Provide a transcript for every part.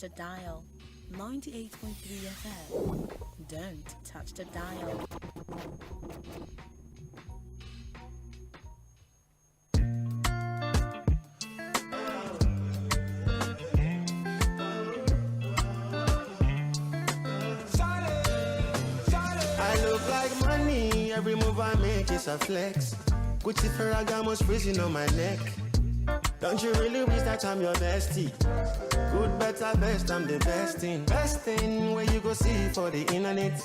the dial. 98.3 FM. Don't touch the dial. I look like money, every move I make is a flex. Gucci Ferragamo's freezing on my neck. Don't you really wish that I'm your bestie? Good, better, best, I'm the best thing. Best thing where you go see for the internet.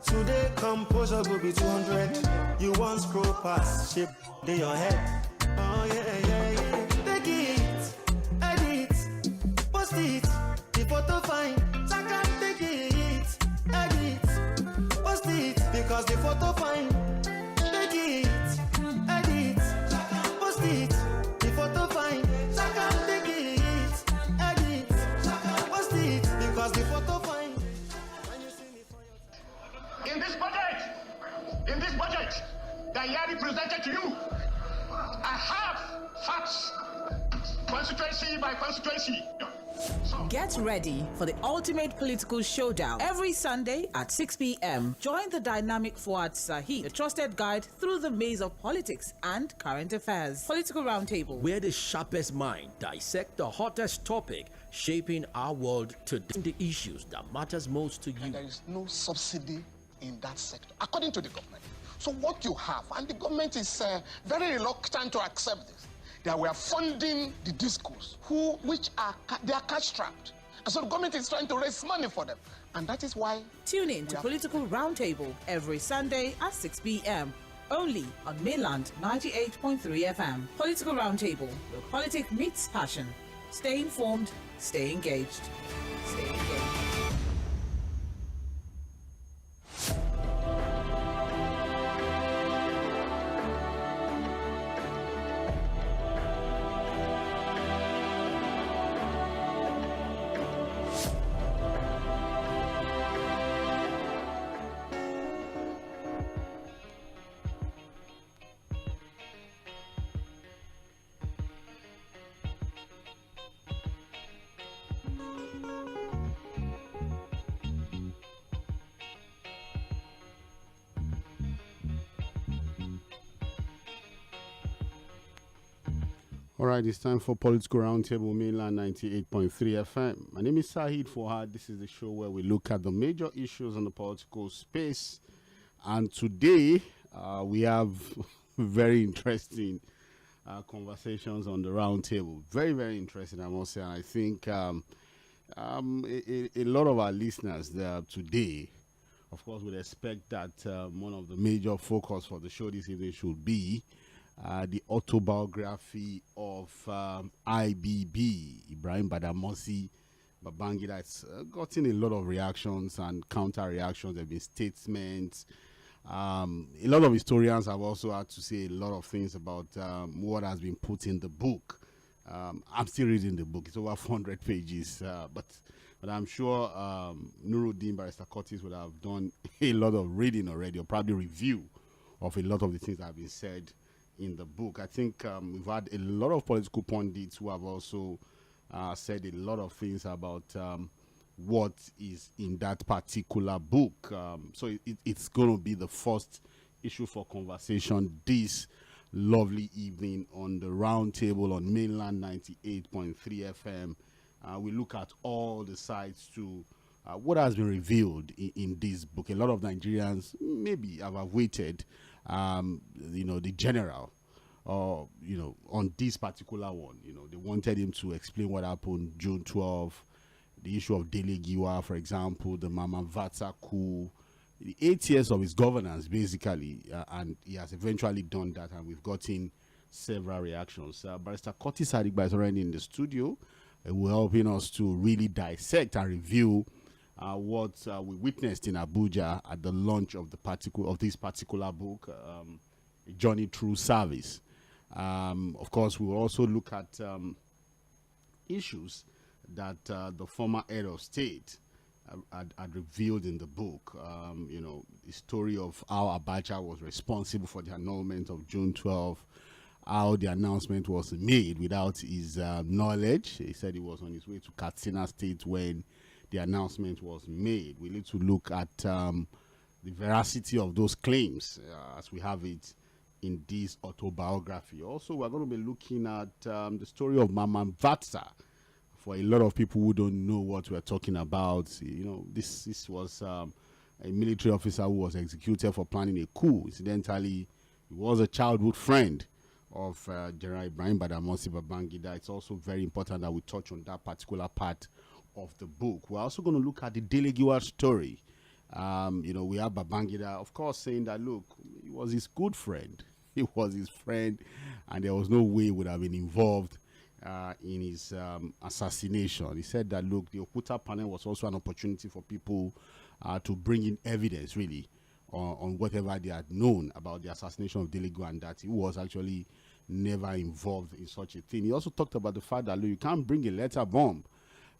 Today composer will be 200. You want scroll past, shape in your head. Oh yeah, yeah, yeah. Take it, edit, post it, the photo fine. I can take it, edit, post it, because the photo fine. Take it, edit, post it, the photo fine. I can take it, edit, post it, because the photo fine. When you see me for your time. In this budget that Yari presented to you, I have facts, constituency by constituency. Get ready for the ultimate political showdown every Sunday at 6 p.m. Join the dynamic 𝐹𝐴ᴮ, the trusted guide through the maze of politics and current affairs. Political Roundtable, where the sharpest mind dissect the hottest topic shaping our world today, the issues that matters most to you. And there is no subsidy in that sector, according to the government. So what you have, and the government is very reluctant to accept this, that we are funding the discos, they are cash strapped. And so the government is trying to raise money for them. And that is why... Tune in to Political Roundtable every Sunday at 6 p.m. only on Mainland 98.3 FM. Political Roundtable, where politics meets passion. Stay informed, stay engaged. Stay engaged. All right, it's time for Political Roundtable, Mainland 98.3 FM. My name is Tᴏɪᴛᴛᴇʀ. This is the show where we look at the major issues in the political space. And today, we have very interesting conversations on the roundtable. Very, very interesting, I must say. And I think a lot of our listeners there today, of course, would expect that one of the major focus for the show this evening should be the autobiography of IBB, Ibrahim Badamasi Babangida. It's gotten a lot of reactions and counter reactions. There have been statements. A lot of historians have also had to say a lot of things about what has been put in the book. I'm still reading the book. It's over 400 pages. But I'm sure Nuruddin Barrister Curtis would have done a lot of reading already, or probably review of a lot of the things that have been said in the book. I think we've had a lot of political pundits who have also said a lot of things about what is in that particular book. So it's going to be the first issue for conversation this lovely evening on the roundtable on Mainland 98.3 FM. We look at all the sides to what has been revealed in this book. A lot of Nigerians maybe have awaited the general, on this particular one. They wanted him to explain what happened June 12, the issue of Dele Giwa, for example, the Mama Vatsa coup, the 8 years of his governance, basically, and he has eventually done that, and we've gotten several reactions. Barrister Curtis Adigba is already in the studio. Will helping us to really dissect and review what we witnessed in Abuja at the launch of this particular book, A Journey Through Service. Of course, we will also look at issues that the former head of state had revealed in the book. The story of how Abacha was responsible for the annulment of June 12. how the announcement was made without his knowledge. He said he was on his way to Katsina State when the announcement was made. We need to look at the veracity of those claims as we have it in this autobiography. Also, we're going to be looking at the story of Mama Vatsa. For a lot of people who don't know what we're talking about, you know, this was a military officer who was executed for planning a coup. Incidentally, he was a childhood friend of General Ibrahim Badamasi Babangida. It's also very important that we touch on that particular part of the book. We're also going to look at the Delegiwa story. You know, we have Babangida, of course, saying that, look, he was his good friend. He was his friend, and there was no way he would have been involved in his assassination. He said that, look, the Okuta panel was also an opportunity for people to bring in evidence, really, on whatever they had known about the assassination of Delegiwa, and that he was actually never involved in such a thing. He also talked about the fact that, look, you can't bring a letter bomb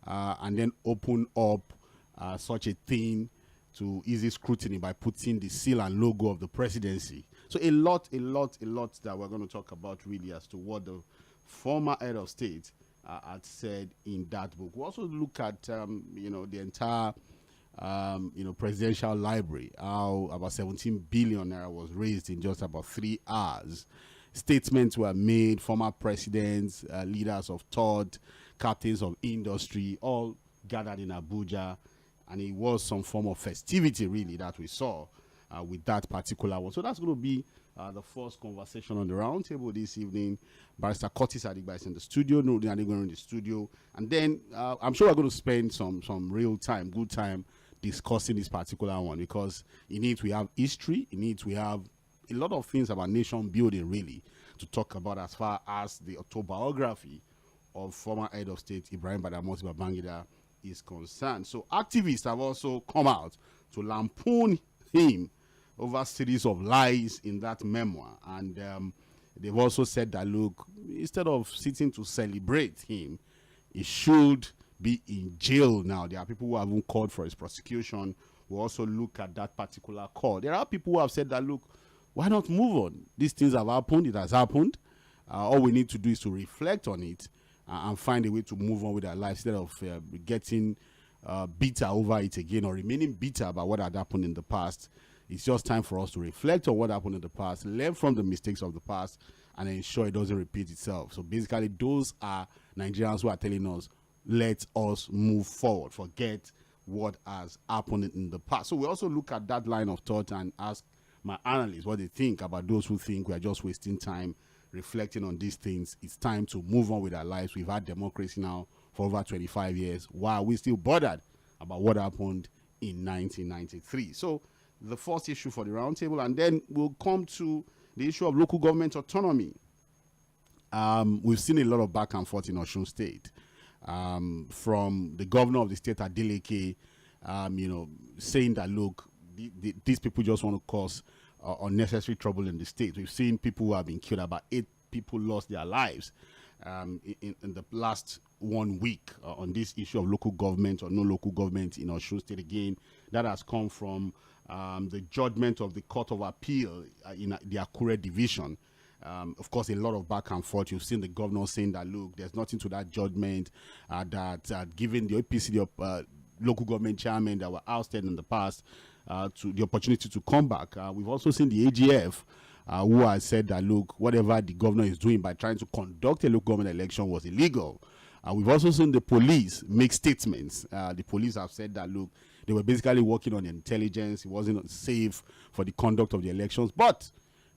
and then open up such a thing to easy scrutiny by putting the seal and logo of the presidency. So a lot that we're going to talk about really as to what the former head of state had said in that book. We'll also look at, you know, the entire, you know, presidential library, how about 17 billion naira was raised in just about 3 hours. Statements were made, former presidents, leaders of thought, captains of industry, all gathered in Abuja, and it was some form of festivity, really, that we saw with that particular one. So that's going to be the first conversation on the roundtable this evening. Barrister Curtis Adigba is in the studio, Nurudeen Adegorin in the studio, and then I'm sure we're going to spend some real time, good time, discussing this particular one, because in it we have history, in it we have a lot of things about nation building, really, to talk about as far as the autobiography of former head of state Ibrahim Badamasi Babangida is concerned. So activists have also come out to lampoon him over a series of lies in that memoir, and they've also said that, look, instead of sitting to celebrate him, he should be in jail now. There are people who haven't called for his prosecution. We'll also look at that particular call. There are people who have said that, look, why not move on? These things have happened. It has happened. All we need to do is to reflect on it and find a way to move on with our lives instead of getting bitter over it again or remaining bitter about what had happened in the past. It's just time for us to reflect on what happened in the past, learn from the mistakes of the past, and ensure it doesn't repeat itself. So basically, those are Nigerians who are telling us, let us move forward, forget what has happened in the past. So we also look at that line of thought and ask my analysts what they think about those who think we are just wasting time reflecting on these things. It's time to move on with our lives. We've had democracy now for over 25 years. Why are we still bothered about what happened in 1993? So the first issue for the roundtable, and then we'll come to the issue of local government autonomy. We've seen a lot of back and forth in Osun State, from the governor of the state, Adeleke, you know, saying that, look, these people just want to cause unnecessary trouble in the state. We've seen people who have been killed. About 8 people lost their lives in the last 1 week on this issue of local government or no local government in Osun State. Again, that has come from the judgment of the Court of Appeal in the Akure division. Of course, a lot of back and forth. You've seen the governor saying that, look, there's nothing to that judgment, that given the APC, the local government chairmen that were ousted in the past, to the opportunity to come back. We've also seen the AGF, who has said that, look, whatever the governor is doing by trying to conduct a local government election was illegal. We've also seen the police make statements. The police have said that, look, they were basically working on intelligence. It wasn't safe for the conduct of the elections. But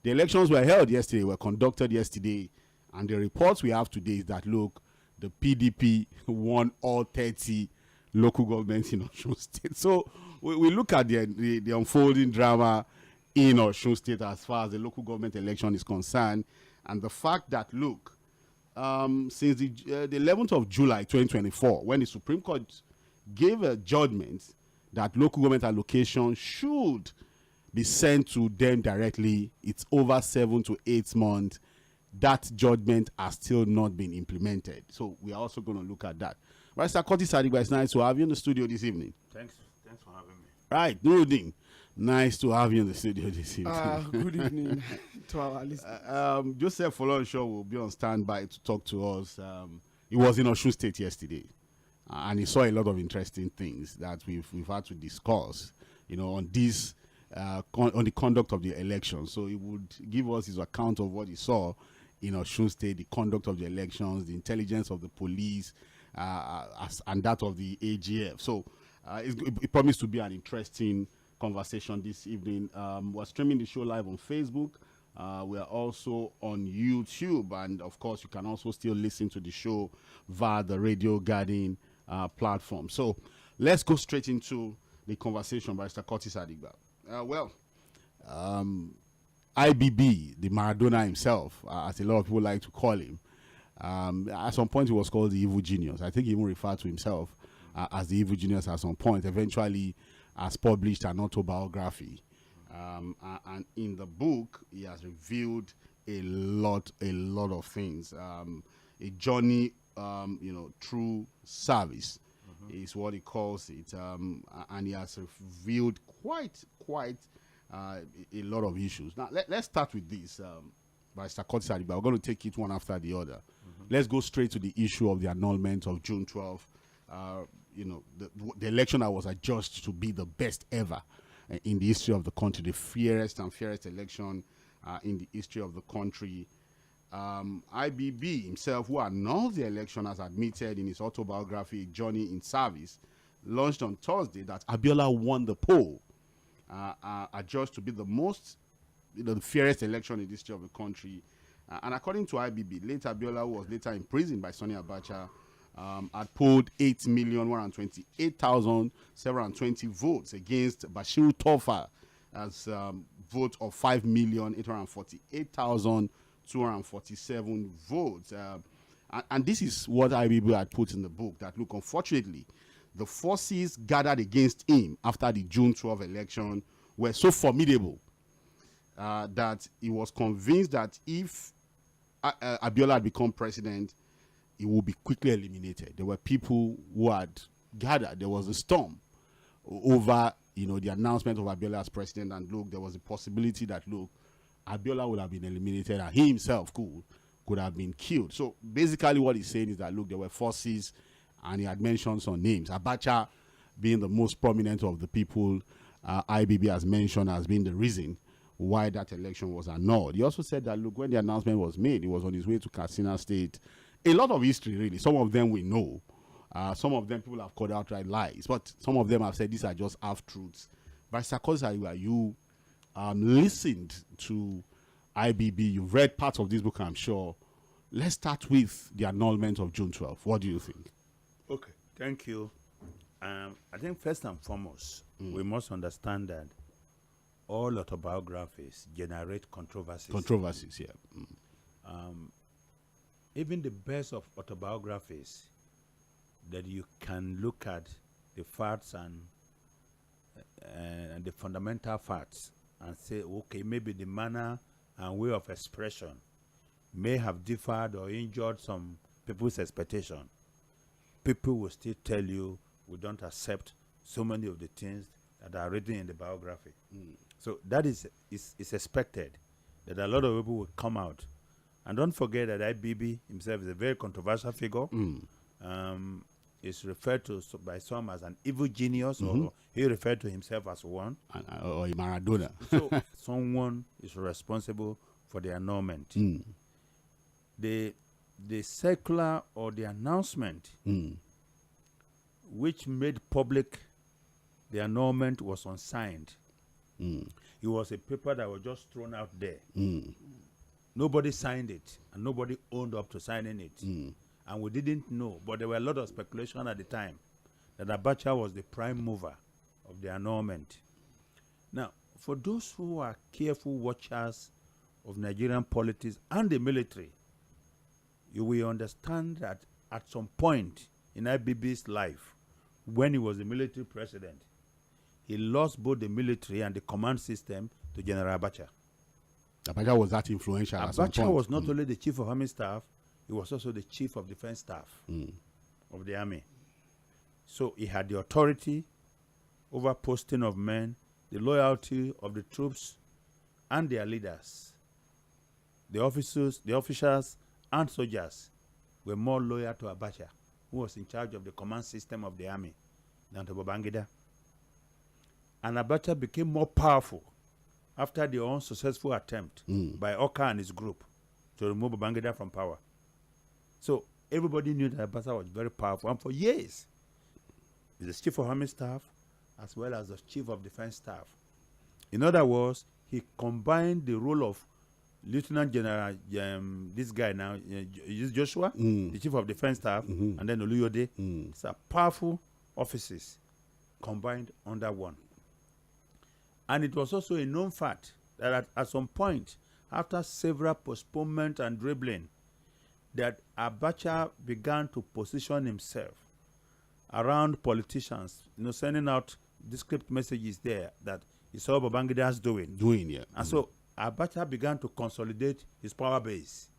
the elections were held yesterday, were conducted yesterday. And the reports we have today is that, look, the PDP won all 30 local governments in Osun State. So we look at the unfolding drama in Osun State as far as the local government election is concerned. And the fact that, look, since the 11th of July 2024, when the Supreme Court gave a judgment that local government allocation should be sent to them directly, it's over 7 to 8 months. That judgment has still not been implemented. So we are also going to look at that. Barrister Curtis Adigba, it's nice to have you in the studio this evening. Thanks for having me. Right, Nurudeen, nice to have you in the studio this evening. Good evening. to our listeners. Joseph Fᴏʟʟᴡ will be on standby to talk to us. He was in Osun State yesterday, and he saw a lot of interesting things that we've had to discuss, on this, on the conduct of the election. So he would give us his account of what he saw in Osun State, the conduct of the elections, the intelligence of the police, and that of the AGF. So it promised to be an interesting conversation this evening. We're streaming the show live on Facebook. We are also on YouTube, and of course you can also still listen to the show via the Radio Garden platform. So let's go straight into the conversation by Mr. 괶 IBB, the Maradona himself, as a lot of people like to call him, at some point he was called the evil genius. I think he even referred to himself as the evil genius at some point. Eventually has published an autobiography, and in the book he has revealed a lot of things. A journey, through service is what he calls it, and he has revealed quite a lot of issues. Now let's start with this, by Mr. 괶. We're going to take it one after the other. Let's go straight to the issue of the annulment of June 12th. The election that was adjudged to be the best ever in the history of the country, the fairest election in the history of the country. IBB himself, who annulled the election, has admitted in his autobiography, Journey in Service, launched on Thursday, that Abiola won the poll, adjudged to be the most, the fairest election in the history of the country. And according to IBB, late Abiola, who was later imprisoned by Sani Abacha, had polled 8,128,720 votes against Bashiru Tofa as vote of 5,848,247 votes. And this is what IBB had put in the book, that look, unfortunately, the forces gathered against him after the June 12 election were so formidable that he was convinced that if Abiola had become president, he would be quickly eliminated. There were people who had gathered. There was a storm over, the announcement of Abiola as president, and look, there was a possibility that, look, Abiola would have been eliminated and he himself could have been killed. So basically what he's saying is that, look, there were forces, and he had mentioned some names. Abacha being the most prominent of the people IBB has mentioned as being the reason why that election was annulled. He also said that, look, when the announcement was made, he was on his way to Katsina State. A lot of history, really. Some of them we know. Some of them people have called outright lies. But some of them have said these are just half-truths. Mr. 괶, you listened to IBB. You've read parts of this book, I'm sure. Let's start with the annulment of June 12th. What do you think? Okay, thank you. I think first and foremost, we must understand that all autobiographies generate controversies. Controversies, yeah. Even the best of autobiographies, that you can look at the facts and the fundamental facts and say, okay, maybe the manner and way of expression may have differed or injured some people's expectation. People will still tell you, we don't accept so many of the things that are written in the biography. So that is expected, that a lot of people will come out. And don't forget that IBB himself is a very controversial figure. Is referred to by some as an evil genius, or he referred to himself as one. Or a Maradona. So someone is responsible for the annulment. The circular or the announcement which made public the annulment was unsigned. It was a paper that was just thrown out there. Nobody signed it, and nobody owned up to signing it. And we didn't know, but there were a lot of speculation at the time that Abacha was the prime mover of the annulment. Now, for those who are careful watchers of Nigerian politics and the military, you will understand that at some point in IBB's life, when he was the military president, he lost both the military and the command system to General Abacha. Abacha was that influential at some point. Abacha was not only the chief of army staff, he was also the chief of defense staff of the army. So he had the authority over posting of men, the loyalty of the troops and their leaders. the officers and soldiers were more loyal to Abacha, who was in charge of the command system of the army, than to Babangida. And Abacha became more powerful after the unsuccessful attempt by Oka and his group to remove Babangida from power. So everybody knew that Abacha was very powerful, and for years, he was the chief of army staff as well as the chief of defense staff. In other words, he combined the role of Lieutenant General, this guy now, Joshua, the chief of defense staff, and then Oluyode. It's a powerful offices combined under one. And it was also a known fact that at some point, after several postponements and dribbling, that Abacha began to position himself around politicians, sending out discreet messages there that he saw Babangida's doing. And so Abacha began to consolidate his power base.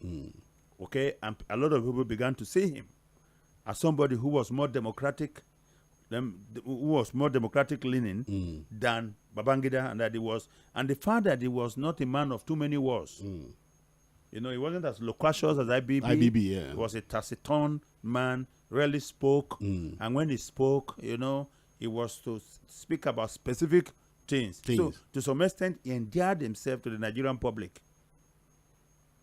Okay, and a lot of people began to see him as somebody who was more democratic, leaning than Babangida, and that he was, and the fact that he was not a man of too many wars. He wasn't as loquacious as IBB. He was a taciturn man, rarely spoke, and when he spoke, he was to speak about specific things. So, to some extent, he endeared himself to the Nigerian public.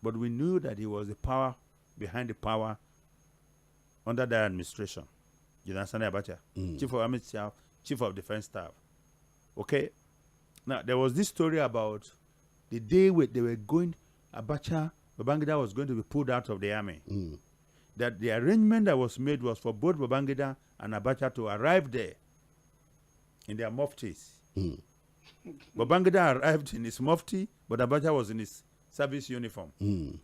But we knew that he was the power behind the power under that administration. You understand, Abacha? Chief of Army Staff, Chief of Defense Staff. Okay? Now, there was this story about the day they were going, Babangida was going to be pulled out of the army. That the arrangement that was made was for both Babangida and Abacha to arrive there in their muftis. Babangida arrived in his mufti, but Abacha was in his service uniform. And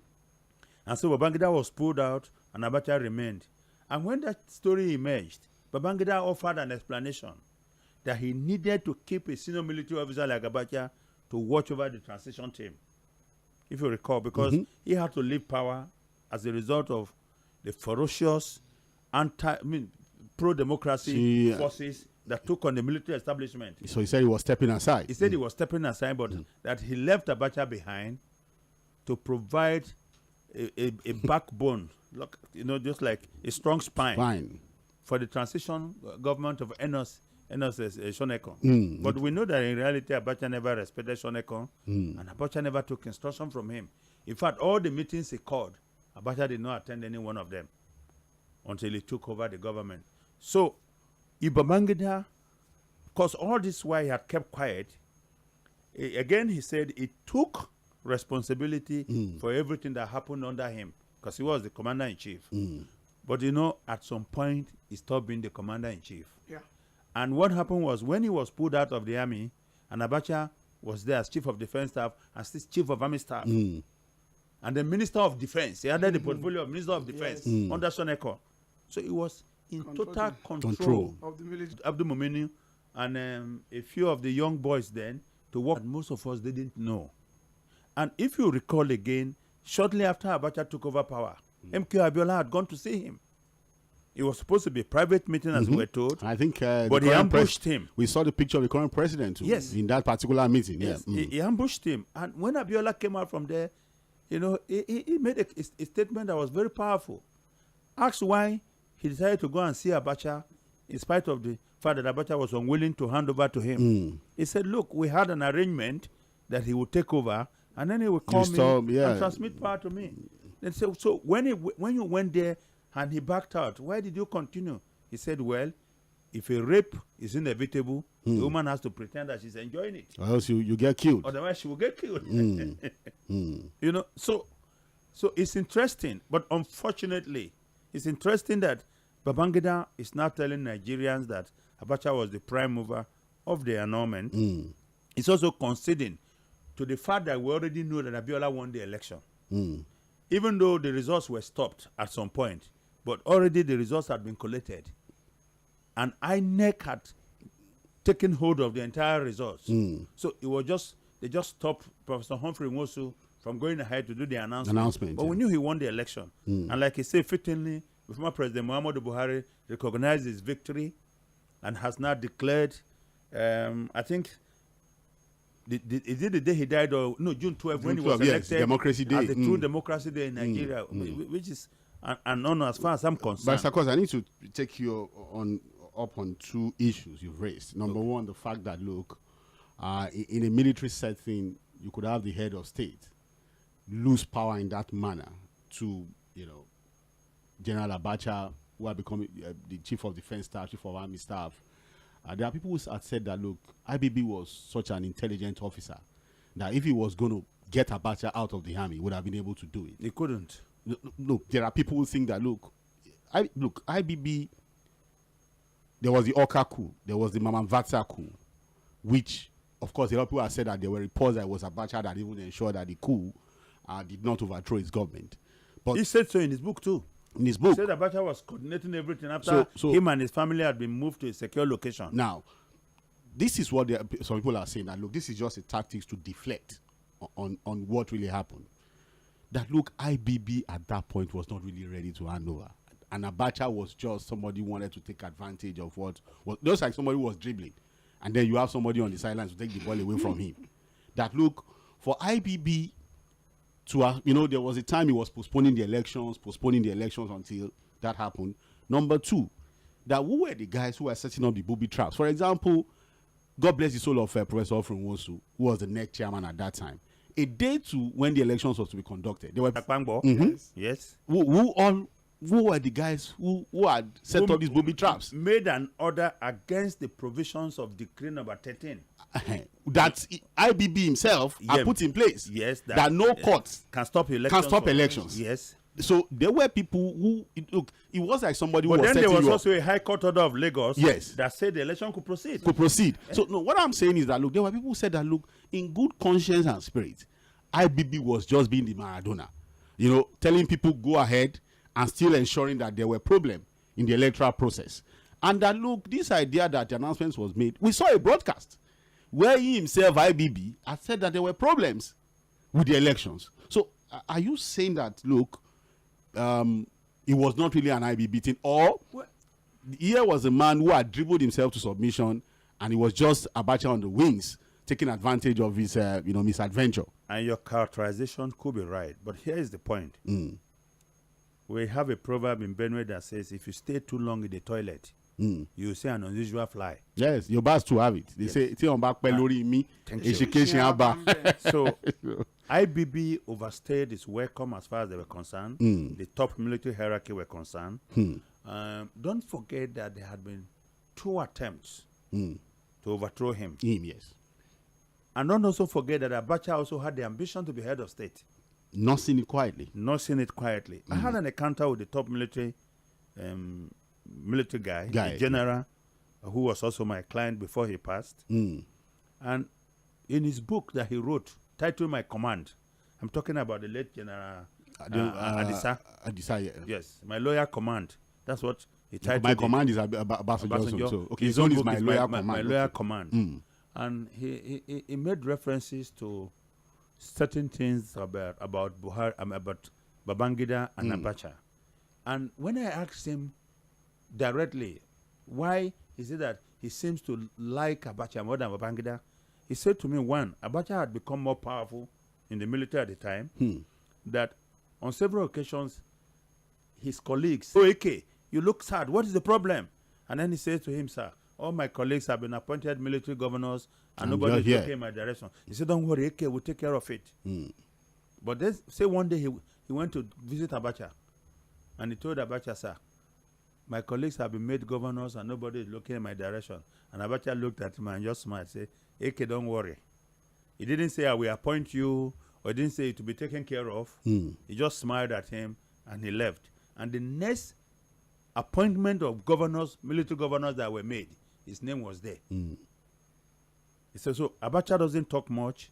so Babangida was pulled out and Abacha remained. And when that story emerged, Babangida offered an explanation that he needed to keep a senior military officer like Abacha to watch over the transition team, if you recall, because he had to leave power as a result of the ferocious pro-democracy forces that took on the military establishment. So he said he was stepping aside. He said he was stepping aside, but that he left Abacha behind to provide a backbone, just like a strong spine for the transition government of Shonekan. But we know that in reality, Abacha never respected Shonekan, and Abacha never took instruction from him. In fact, all the meetings he called, Abacha did not attend any one of them until he took over the government. So, Babangida, because all this while he had kept quiet, again he said he took responsibility for everything that happened under him, because he was the commander-in-chief. But at some point, he stopped being the commander-in-chief. Yeah. And what happened was, when he was pulled out of the army, and Abacha was there as chief of defense staff and still chief of army staff, and the minister of defense, he had the portfolio of minister of defense under Shonekan. So he was in total control of the military, Abdul Mominu, and a few of the young boys then to work that most of us didn't know. And if you recall again, shortly after Abacha took over power, MK Abiola had gone to see him. It was supposed to be a private meeting, as we were told. I think, but he ambushed him. We saw the picture of the current president too, in that particular meeting. Yes, he ambushed him. And when Abiola came out from there, he made a statement that was very powerful. Asked why he decided to go and see Abacha, in spite of the fact that Abacha was unwilling to hand over to him. He said, look, we had an arrangement that he would take over, and then he would call me and transmit power to me. And so when you went there and he backed out, why did you continue? He said, well, if a rape is inevitable, the woman has to pretend that she's enjoying it. Or else you get killed. Otherwise, she will get killed. So it's interesting, but unfortunately, it's interesting that Babangida is now telling Nigerians that Abacha was the prime mover of the annulment. It's also conceding to the fact that we already know that Abiola won the election. Even though the results were stopped at some point, but already the results had been collated. And INEC had taken hold of the entire results. So it was they just stopped Professor Humphrey Nwosu from going ahead to do the announcement. But we knew he won the election. And like he said, fittingly, former President Muhammadu Buhari recognized his victory and has now declared, I think, is it the day he died or no, June 12th when he was 12, elected? yes, Democracy Day. As the true democracy day in Nigeria, which is an honor as far as I'm concerned. But of course, I need to take you up on two issues you've raised. Number one, the fact that look, in a military setting, you could have the head of state lose power in that manner to, General Abacha, who are becoming the chief of defense staff, chief of army staff. There are people who had said that, look, IBB was such an intelligent officer that if he was going to get Abacha out of the army, he would have been able to do it. He couldn't. Look, there are people who think that, IBB, there was the Oka coup, there was the Mamamvatsa coup, which, of course, a lot of people have said that there were reports that it was Abacha that even ensured that the coup did not overthrow his government. But he said so in his book, too. In his book. He said Abacha was coordinating everything after him and his family had been moved to a secure location. Now, this is what some people are saying, that, look, this is just a tactics to deflect on what really happened. That, look, IBB at that point was not really ready to hand over. And Abacha was just somebody who wanted to take advantage of what was just like somebody who was dribbling. And then you have somebody on the sidelines to take the ball away from him. That, look, for IBB to, there was a time he was postponing the elections until that happened. Number two, that who were the guys who were setting up the booby traps? For example, God bless the soul of Professor Ofrenwosu, who was the next chairman at that time. A day to when the elections was to be conducted, there were Yes. Who were the guys who had set up these booby traps? Made an order against the provisions of Decree number 13. That IBB himself had put in place. Yes. That no court can stop elections. Yes. So there were people who, it was like somebody who was setting. But then there was also a high court order of Lagos that said the election could proceed. So no, what I'm saying is that, look, there were people who said that, look, in good conscience and spirit, IBB was just being the Maradona. Telling people go ahead and still ensuring that there were problems in the electoral process. And that, look, this idea that the announcement was made, we saw a broadcast where he himself, IBB, had said that there were problems with the elections. So are you saying that, look, it was not really an IBB thing, or here was a man who had dribbled himself to submission and he was just Abacha on the wings, taking advantage of his, misadventure? And your characterization could be right, but here is the point. We have a proverb in Benue that says, if you stay too long in the toilet, you see an unusual fly. Yes, your bars to have it. They say, so IBB overstayed its welcome as far as they were concerned. The top military hierarchy were concerned. Don't forget that there had been 2 attempts to overthrow him. Yes. And don't also forget that Abacha also had the ambition to be head of state. Not seen it quietly. I had an encounter with the top military guy, the general, who was also my client before he passed. And in his book that he wrote, titled My Command, I'm talking about the late General Adisa. Yes, My Loyal Command. That's what he titled My command is Obasanjo. So, okay, his own is My Loyal Command. My Loyal Command. And he made references to certain things about Buhari, about Babangida and Abacha. And when I asked him directly why is it that he seems to like Abacha more than Babangida, he said to me, one, Abacha had become more powerful in the military at the time, that on several occasions his colleagues, you look sad, what is the problem? And then he says to him, sir, all my colleagues have been appointed military governors and nobody is looking in my direction. He said, don't worry, AK will take care of it. But then, say one day he went to visit Abacha and he told Abacha, sir, my colleagues have been made governors and nobody is looking in my direction. And Abacha looked at him and just smiled, said, AK, don't worry. He didn't say, I will appoint you, or he didn't say to be taken care of. He just smiled at him and he left. And the next appointment of governors, military governors that were made, his name was there. He said, so Abacha doesn't talk much,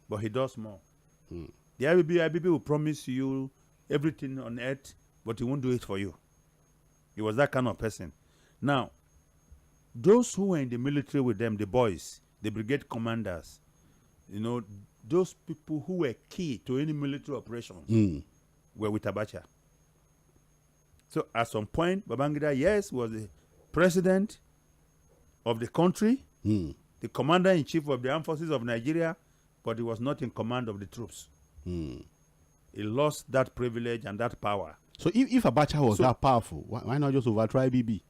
but he does more. The IBB will promise you everything on earth, but he won't do it for you. He was that kind of person. Now, those who were in the military with them, the boys, the brigade commanders, those people who were key to any military operations were with Abacha. So at some point, Babangida, yes, was the president of the country, the commander-in-chief of the armed forces of Nigeria, but he was not in command of the troops. He lost that privilege and that power. So if Abacha was that powerful, why not just overthrow IBB?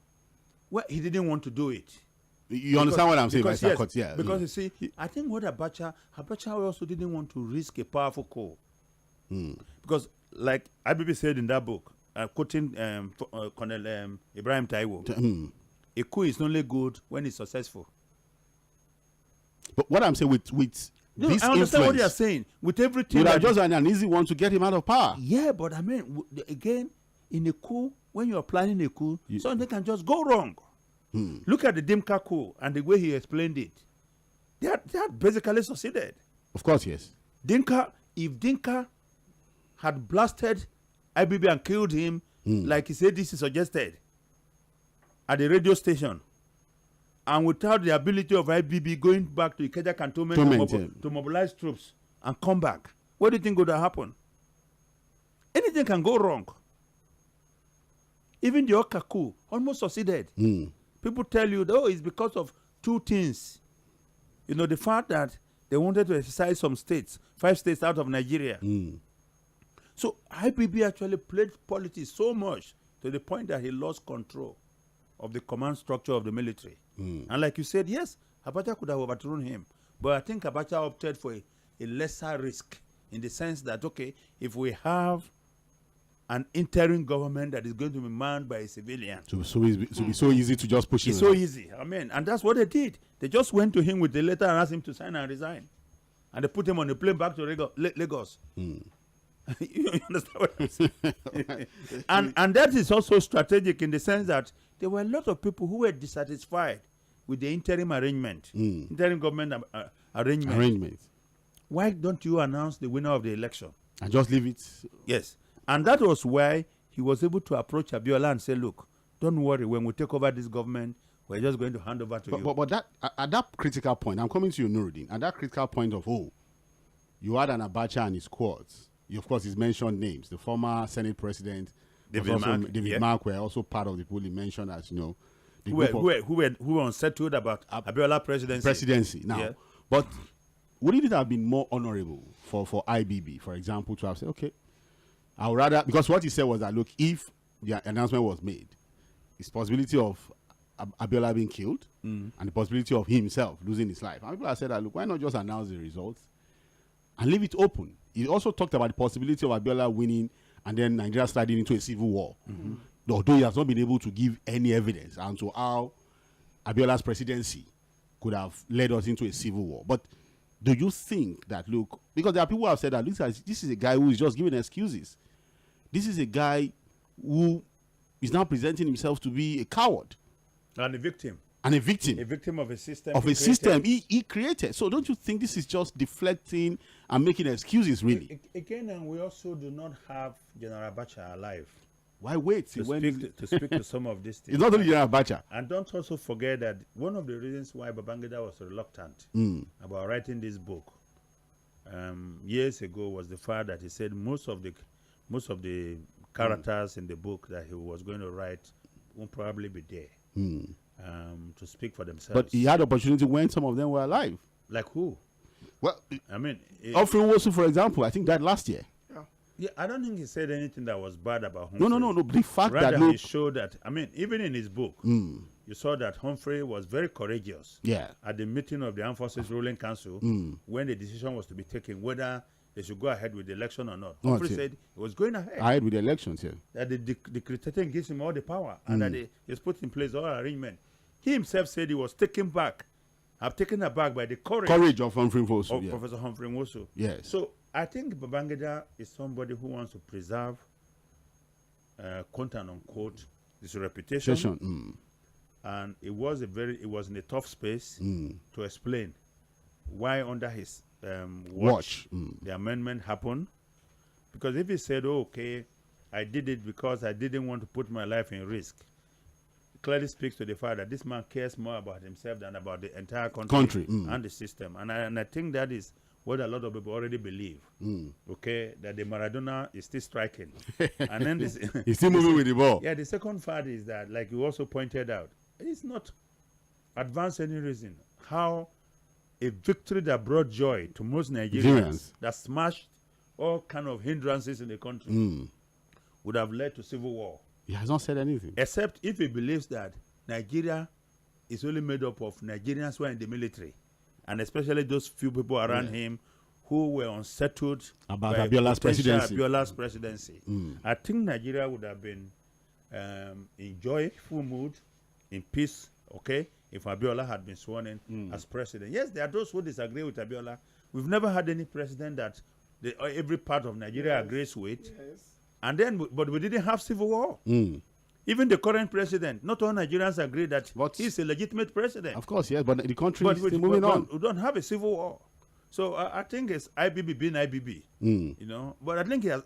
Well, he didn't want to do it. You understand what I'm saying, because, Mr. yes, Yeah. Because you see, I think what Abacha also didn't want to risk a powerful coup. Because, like IBB said in that book, quoting Colonel Ibrahim Taiwo, a coup is only good when it's successful. But what I'm saying with no, this I understand what influence, you're saying. With everything, would have just an easy one to get him out of power. Yeah, but I mean, again, in a coup, when you're planning a coup, something can just go wrong. Look at the Dimka coup and the way he explained it. They had basically succeeded. Of course, yes. If Dinka had blasted IBB and killed him, like he said this is suggested, at the radio station, and without the ability of IBB going back to Ikeja cantonment to mobilize troops and come back, what do you think would have happened? Anything can go wrong. Even the Oka coup almost succeeded. People tell you, oh, it's because of two things. You know, the fact that they wanted to exercise some states, 5 states out of Nigeria. So IBB actually played politics so much to the point that he lost control of the command structure of the military. And like you said, yes, Abacha could have overthrown him. But I think Abacha opted for a lesser risk in the sense that, okay, if we have an interim government that is going to be manned by a civilian. So be so easy to just push him. It's so easy. I mean, and that's what they did. They just went to him with the letter and asked him to sign and resign. And they put him on a plane back to Lagos. You understand what I'm saying? and that is also strategic in the sense that there were a lot of people who were dissatisfied with the interim arrangement, interim government arrangement. Why don't you announce the winner of the election? And just leave it? Yes. And that was why he was able to approach Abiola and say, look, don't worry, when we take over this government, we're just going to hand over to you. But that at that critical point, I'm coming to you, Nuruddin, at that critical point of, you had an Abacha and his squads. Of course, he's mentioned names. The former Senate President, David Mark, were also part of the pool. He mentioned as, you know, who were unsettled about Abiola presidency. Now, yeah. But wouldn't it have been more honorable for IBB, for example, to have said, okay, I would rather, because what he said was that, look, if the announcement was made, it's possibility of Abiola being killed and the possibility of himself losing his life. And people have said that, look, why not just announce the results and leave it open? He also talked about the possibility of Abiola winning and then Nigeria sliding into a civil war. Although he has not been able to give any evidence as to how Abiola's presidency could have led us into a civil war. But do you think that, look, because there are people who have said that this is a guy who is just giving excuses. This is a guy who is now presenting himself to be a coward. And a victim. And a victim. A victim of a system. Of a system he created. So don't you think this is just deflecting and making excuses, really? Again, and we also do not have General Abacha alive. Why wait? To speak to some of these things. It's not only General Abacha. And don't also forget that one of the reasons why Babangida was reluctant about writing this book years ago was the fact that he said most of the characters in the book that he was going to write won't probably be there to speak for themselves. But he had opportunity when some of them were alive. Like who? Well, I mean, 광ᴜᴜ, for example, I think died last year. Yeah, I don't think he said anything that was bad about Humphrey. No. The fact Rather, that he showed that, I mean, even in his book, you saw that Humphrey was very courageous. Yeah. At the meeting of the Armed Forces Ruling Council, when the decision was to be taken whether they should go ahead with the election or not. Humphrey said he was going ahead. With the elections, yeah. That the Decretating gives him all the power and that he has put in place all arrangement. He himself said he was taken aback by the courage of Humphrey Mfosu, of Professor Humphrey Mfosu. Yes. So I think Babangida is somebody who wants to preserve, quote and unquote, his reputation. And it was in a tough space to explain why under his watch the amendment happened. Because if he said, oh, okay, I did it because I didn't want to put my life in risk, it clearly speaks to the fact that this man cares more about himself than about the entire country. And the system. And I think that is what a lot of people already believe. Okay, that the Maradona is still striking. And then he's still moving with the ball. Yeah, the second part is that, like you also pointed out, it's not advanced any reason how a victory that brought joy to most Nigerians, that smashed all kind of hindrances in the country, would have led to civil war. He has not said anything. Except if he believes that Nigeria is only made up of Nigerians who are in the military, and especially those few people around him who were unsettled about Abiola's presidency. I think Nigeria would have been in joyful mood, in peace, okay, if Abiola had been sworn in as president. Yes, there are those who disagree with Abiola. We've never had any president that every part of Nigeria agrees with. Yes. And then, but we didn't have civil war. Even the current president, not all Nigerians agree that he's a legitimate president. Of course, yes, but the country is still moving on. We don't have a civil war. So I think it's IBB being IBB, you know. But I think he has,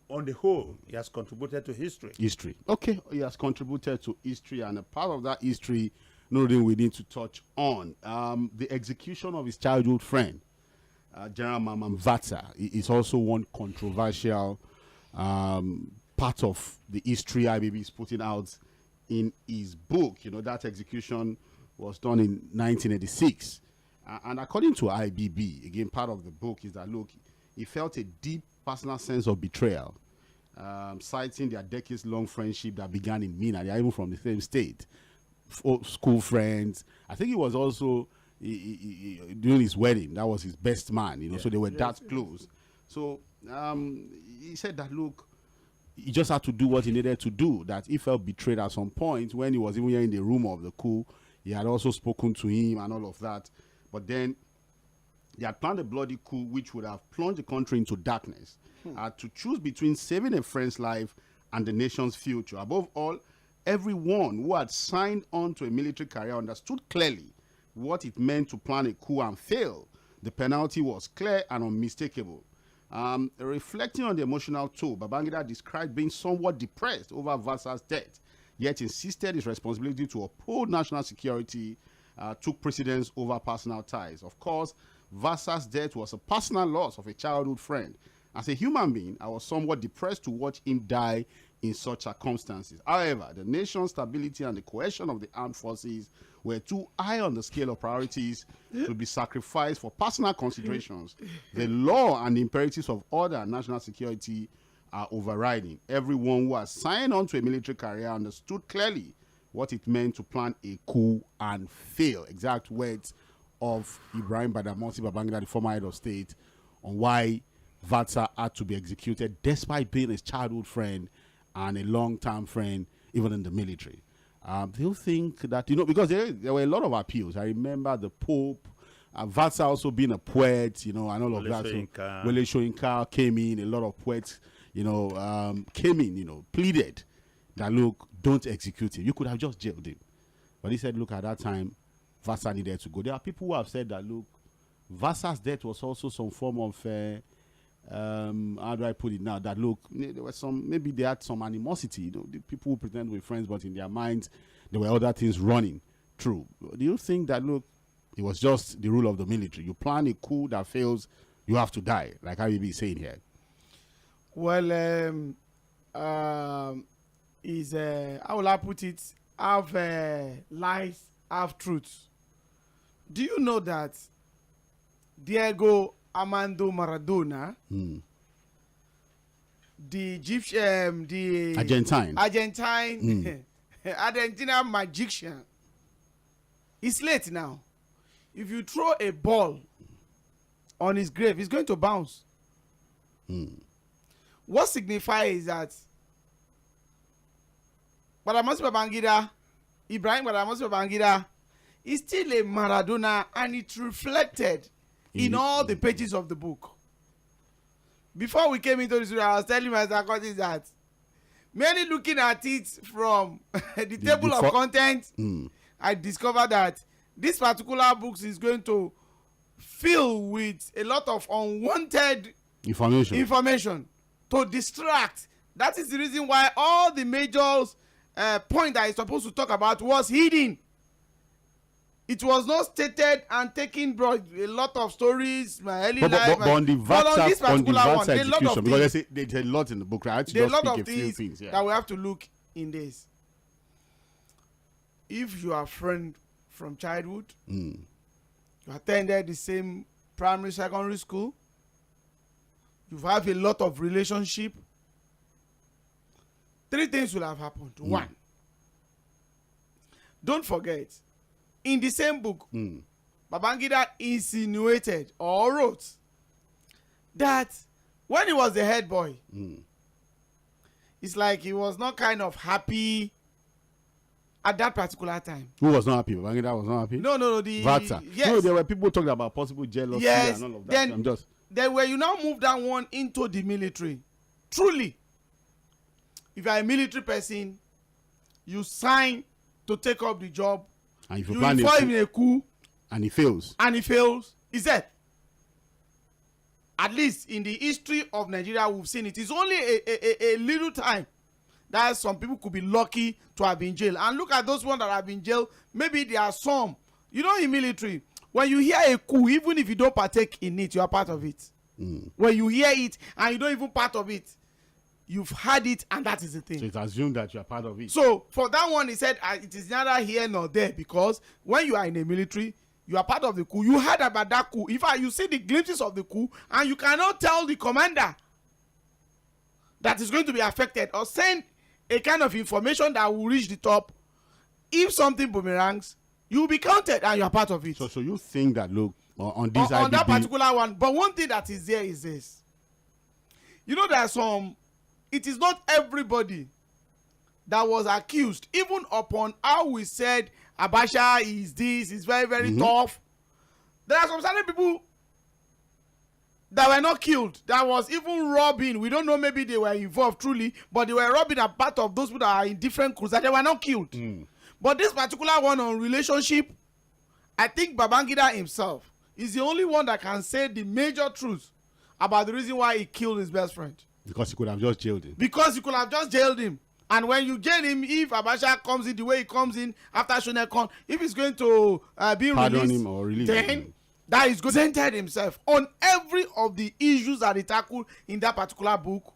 on the whole, he has contributed to history. History. Okay, he has contributed to history, and a part of that history, nothing we need to touch on. The execution of his childhood friend, General Mamman Vatsa, is also one controversial part of the history IBB is putting out in his book. You know, that execution was done in 1986. And according to IBB, again, part of the book is that, look, he felt a deep personal sense of betrayal, citing their decades-long friendship that began in Mina. They are even from the same state, school friends. I think he was also during his wedding. That was his best man, you know, so they were that close. So he said that, look, he just had to do what he needed to do, that he felt betrayed at some point when he was even here in the room of the coup. He had also spoken to him and all of that. But then they had planned a bloody coup which would have plunged the country into darkness. To choose between saving a friend's life and the nation's future. Above all, everyone who had signed on to a military career understood clearly what it meant to plan a coup and fail. The penalty was clear and unmistakable. Reflecting on the emotional toll, Babangida described being somewhat depressed over Vatsa's death, yet insisted his responsibility to uphold national security took precedence over personal ties. Of course, Vatsa's death was a personal loss of a childhood friend. As a human being, I was somewhat depressed to watch him die in such circumstances. However, the nation's stability and the cohesion of the armed forces were too high on the scale of priorities to be sacrificed for personal considerations. The law and the imperatives of order and national security are overriding. Everyone who has signed on to a military career understood clearly what it meant to plan a coup and fail. Exact words of Ibrahim Badamasi Babangida, the former head of state, on why Vatsa had to be executed despite being his childhood friend and a long-term friend, even in the military. Do you think that, you know, because there were a lot of appeals. I remember the Pope, Vatsa also being a poet, you know, and all of that. WဃŠOᴘsAᴘᴘ came in, a lot of poets, you know, came in, you know, pleaded that, look, don't execute him. You could have just jailed him. But he said, look, at that time, Vatsa needed to go. There are people who have said that, look, Vatsa's death was also some form of, how do I put it now, that, look, there was some, maybe they had some animosity, you know, the people who pretend to be friends, but in their minds, there were other things running through. Do you think that, look, it was just the rule of the military? You plan a coup that fails, you have to die, like IBB is saying here. Well, how will I put it? Have lies, have truths. Do you know that Diego Armando Maradona, the Egyptian, the Argentine magician, is late now. If you throw a ball on his grave, it's going to bounce. What signifies that Badamasi Babangida, Ibrahim Badamasi Babangida, is still a Maradona, and it reflected in all the pages of the book. Before we came into this, I was telling my psychologist that merely looking at it from the table of contents, I discovered that this particular book is going to fill with a lot of unwanted information to distract. That is the reason why all the major point that he's supposed to talk about was hidden. It was not stated and taken, bro. A lot of stories, my early life. But on the Vatsa execution, because there's a lot in the book, right? There are a lot of things that we have to look in this. If you are a friend from childhood, you You attended the same primary, secondary school. You have a lot of relationship. 3 things will have happened. 1, don't forget, in the same book, Babangida insinuated or wrote that when he was the head boy, it's like he was not kind of happy at that particular time. Who was not happy? Babangida was not happy? No. Vata. Yes. No, there were people talking about possible jealousy and all of that. Then when you now move that one into the military, truly, if you are a military person, you sign to take up the job, and if you you plan inform a coup, and he fails, is that? At least in the history of Nigeria, we've seen it. It's only a little time that some people could be lucky to have been jailed. And look at those ones that have been jailed. Maybe there are some. You know, in military, when you hear a coup, even if you don't partake in it, you are part of it. When you hear it and you don't even part of it, you've had it, and that is the thing. So it's assumed that you are part of it. So for that one, he said it is neither here nor there, because when you are in the military, you are part of the coup. You heard about that coup. In fact, you see the glimpses of the coup, and you cannot tell the commander that is going to be affected or send a kind of information that will reach the top. If something boomerangs, you will be counted and you are part of it. So you think that, look, on this on IBB, that particular one. But one thing that is there is this. You know, there are some, it is not everybody that was accused, even upon how we said Abacha is this, is very, very tough. There are some certain people that were not killed, that was even robbing. We don't know, maybe they were involved truly, but they were robbing a part of those people that are in different crews, that they were not killed. But this particular one on relationship, I think Babangida himself is the only one that can say the major truth about the reason why he killed his best friend. because he could have just jailed him. Because you could have just jailed him. And when you jail him, if Abacha comes in the way he comes in after 𝐶ONECON, if he's going to be Pardon released, him or release then him. that is going to center himself on every of the issues that he tackled in that particular book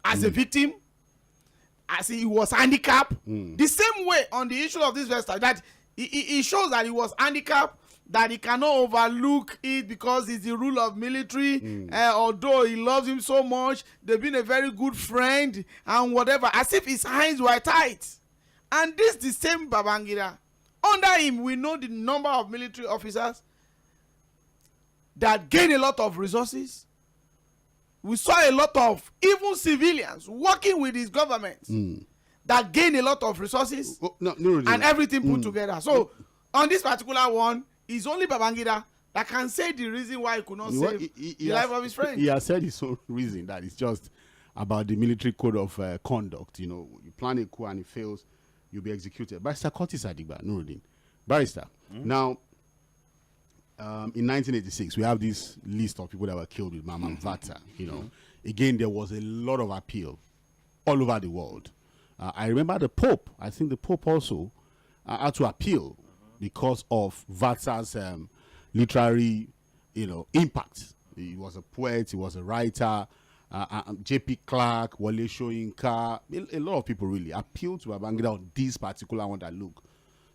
as a victim, as he was handicapped. The same way on the issue of this verse, that he shows that he was handicapped, that he cannot overlook it because it's the rule of military. Although he loves him so much, they've been a very good friend and whatever, as if his hands were tight. And this the same Babangida. Under him, we know the number of military officers that gain a lot of resources. We saw a lot of even civilians working with his government that gain a lot of resources and everything put together. So on this particular one, it's only Babangida that can say the reason why he could not save the life of his friend. He has said his own reason, that it's just about the military code of conduct. You know, you plan a coup and it fails, you'll be executed. Barrister Curtis Adigba, Nuruddin. Barrister, now, in 1986, we have this list of people that were killed with Mama Vata. You know, again, there was a lot of appeal all over the world. I remember the Pope. I think the Pope also had to appeal because of Vata's literary, impact. He was a poet. He was a writer. J.P. Clark, Wole Soyinka, a lot of people really appealed to Babangida on this particular one. That look,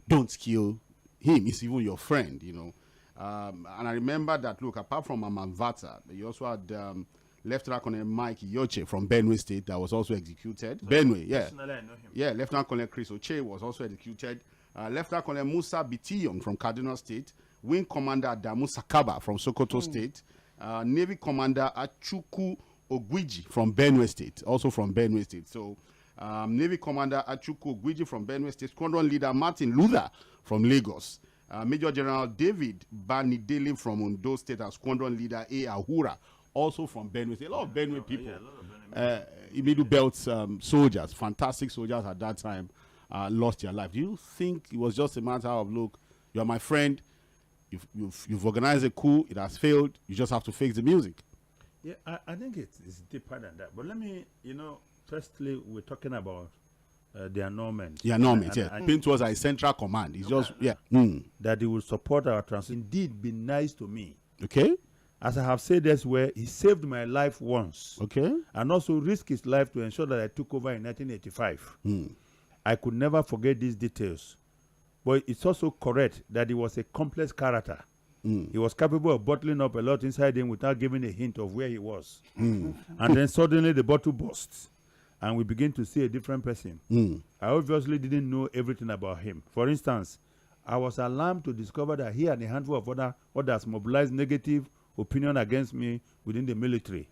don't kill him. He's even your friend. And I remember that, look, apart from Mama Vata, you also had Lieutenant Colonel Mike Yoche from Benue State that was also executed. So Benue, yeah. Personally, I know him. Yeah, Lieutenant Colonel Chris Oche was also executed. Lieutenant Colonel Musa Bitiyong from Kaduna State. Wing Commander Adamu Sakaba from Sokoto State. Navy Commander Achukwu Ogwiji from Benue State, also from Benue State. So, Navy Commander Achukwu Ogwiji from Benue State. Squadron Leader Martin Luther from Lagos. Major General David Banidele from Ondo State and Squadron Leader A. Ahura, also from Benue State. A lot of Benue people, middle belt soldiers, fantastic soldiers at that time, lost their life. Do you think it was just a matter of, look, you're my friend, you've organized a coup, it has failed, you just have to fix the music? Yeah, I think it's deeper than that. But let me, firstly, we're talking about the annulment. The annulment, yeah. Paint was a central command. It's just, that he will support our transition. Indeed, be nice to me. Okay. As I have said elsewhere, he saved my life once. Okay. And also risked his life to ensure that I took over in 1985. I could never forget these details. But it's also correct that he was a complex character. He was capable of bottling up a lot inside him without giving a hint of where he was. And then suddenly the bottle bursts, and we begin to see a different person. I obviously didn't know everything about him. For instance, I was alarmed to discover that he and a handful of others mobilized negative opinion against me within the military,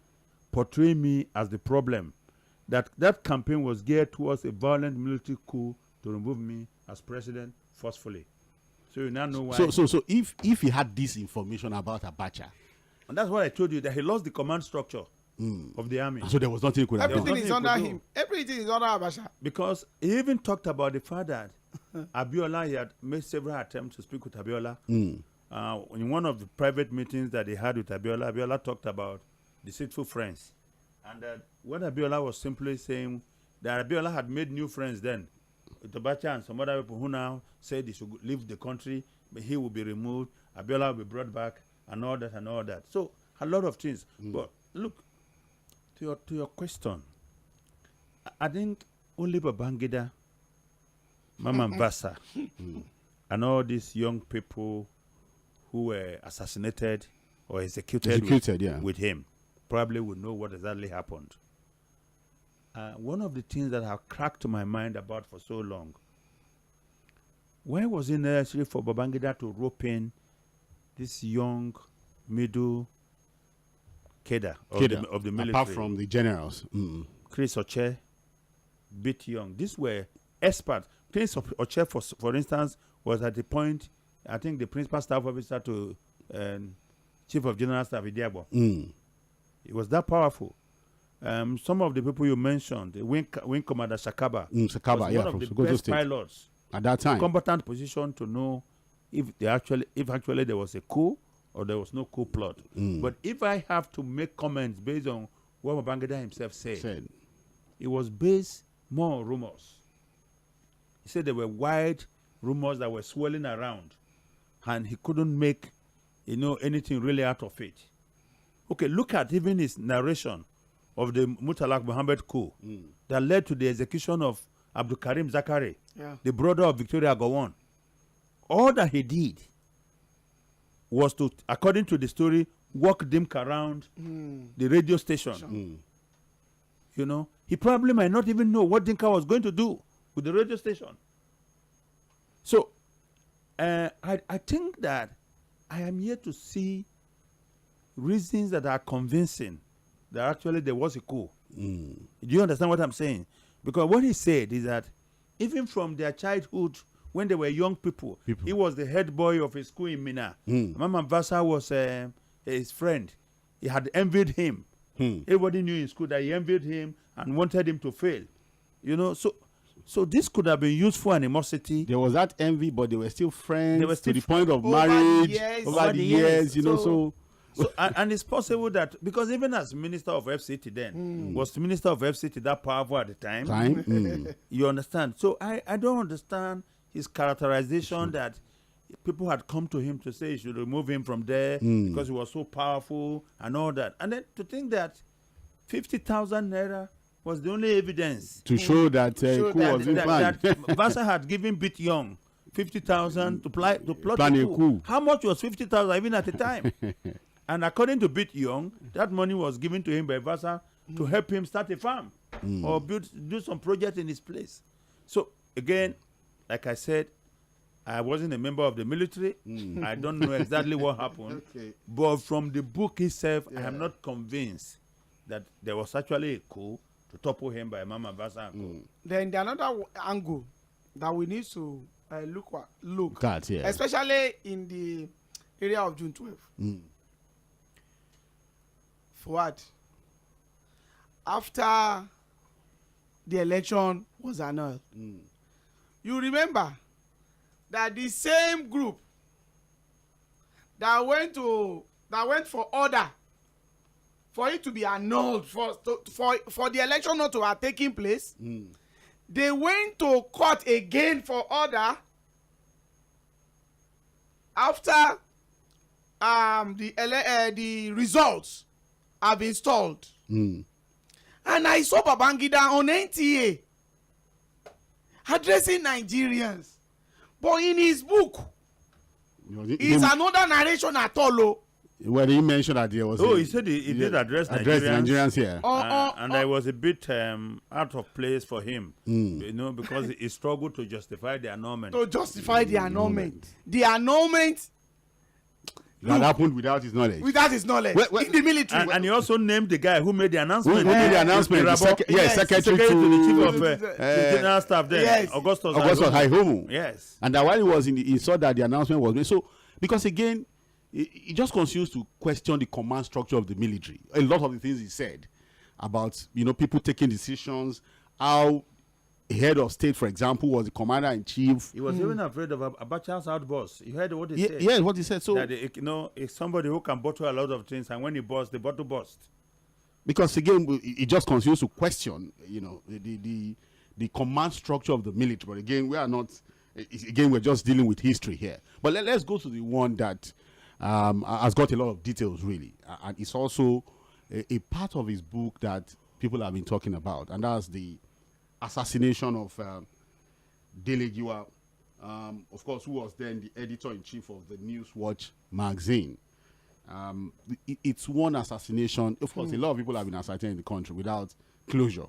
portraying me as the problem. That campaign was geared towards a violent military coup to remove me as president forcefully. So you now know why. So if he had this information about Abacha, and that's what I told you, that he lost the command structure of the army. so there was nothing he could have done. Everything is under him. Everything is under Abacha. Because he even talked about the fact that Abiola, he had made several attempts to speak with Abiola. In one of the private meetings that he had with Abiola, Abiola talked about deceitful friends. And what Abiola was simply saying, that Abiola had made new friends then, with Abacha and some other people who now said he should leave the country, but he will be removed, Abiola will be brought back, and all that and all that. So, a lot of things. But look, to your question, I think only Babangida, Mama Mbasa, and all these young people who were assassinated or executed with him probably would know what exactly happened. One of the things that have cracked my mind about for so long, why was it necessary for Babangida to rope in this young middle cadre of the military? Apart from the generals. Chris Oche, Bit Young. These were experts. Chris Oche, for instance, was at the point, I think, the principal staff officer to Chief of General Staff Idiabo. It was that powerful. Some of the people you mentioned, the Wing Commander Shakaba, was one of the best pilots at that time. Combatant position to know if actually there was a coup or there was no coup plot. But if I have to make comments based on what Babangida himself said, it was based more on rumors. He said there were wide rumors that were swirling around, and he couldn't make anything really out of it. Okay, look at even his narration of the Mutalak Mohammed coup that led to the execution of Abdul Karim Zakari, the brother of Victoria Gowon. All that he did was to, according to the story, walk Dimka around the radio station. He probably might not even know what Dimka was going to do with the radio station. So, I think that I am here to see reasons that are convincing that actually there was a coup. Do you understand what I'm saying? Because what he said is that even from their childhood, when they were young people. He was the head boy of a school in Mina. Mama Mbasa was his friend. He had envied him. Everybody knew in school that he envied him and wanted him to fail. So this could have been used for animosity. There was that envy, but they were still friends. They were still to the point of marriage over the years. And it's possible that, because even as Minister of FCT then, was the Minister of FCT that powerful at the time? You understand? So I don't understand his characterization that people had come to him to say he should remove him from there because he was so powerful and all that. And then to think that 50,000 naira was the only evidence to show that coup was in plan. That Vasa had given Bit Young 50,000 to plot a coup. How much was 50,000 even at the time? And according to Bit Young, that money was given to him by Vasa to help him start a farm or do some project in his place. So again, like I said, I wasn't a member of the military. I don't know exactly what happened. But from the book itself, I am not convinced that there was actually a coup to topple him by Mama Vasa. Then the another angle that we need to look at, especially in the area of June 12. For what? After the election was annulled, you remember that the same group that went for order for it to be annulled, for the election not to have taken place, they went to court again for order after the results have been installed. And I saw Babangida on NTA addressing Nigerians. But in his book, It's another narration at all. Oh. Where he mentioned that there was. Oh, he said he did address Nigerians here. And I was a bit out of place for him, you know, because he struggled to justify the annulment. To justify the annulment. The annulment. That happened without his knowledge. Without his knowledge. In the military. And he also named the guy who made the announcement. Who made the announcement? Secretary to the chief of the general staff there. Yes. Augustus Ḥaihomu. Yes. And that while he was he saw that the announcement was made. So, because again, it just continues to question the command structure of the military. A lot of the things he said about, you know, people taking decisions, how a head of state, for example, was the commander-in-chief. He was even afraid of Abacha's outburst. You heard what he said? Yeah, what he said. So, that, you know, it's somebody who can bottle a lot of things, and when he bursts, the bottle bursts. Because again, it just continues to question, you know, the command structure of the military. But again, we are not. Again, we're just dealing with history here. But let's go to the one that has got a lot of details, really, and it's also a part of his book that people have been talking about, and that's the assassination of Delegiwa, of course, who was then the editor-in-chief of the Newswatch magazine. It's one assassination. Of course, a lot of people have been assassinated in the country without closure,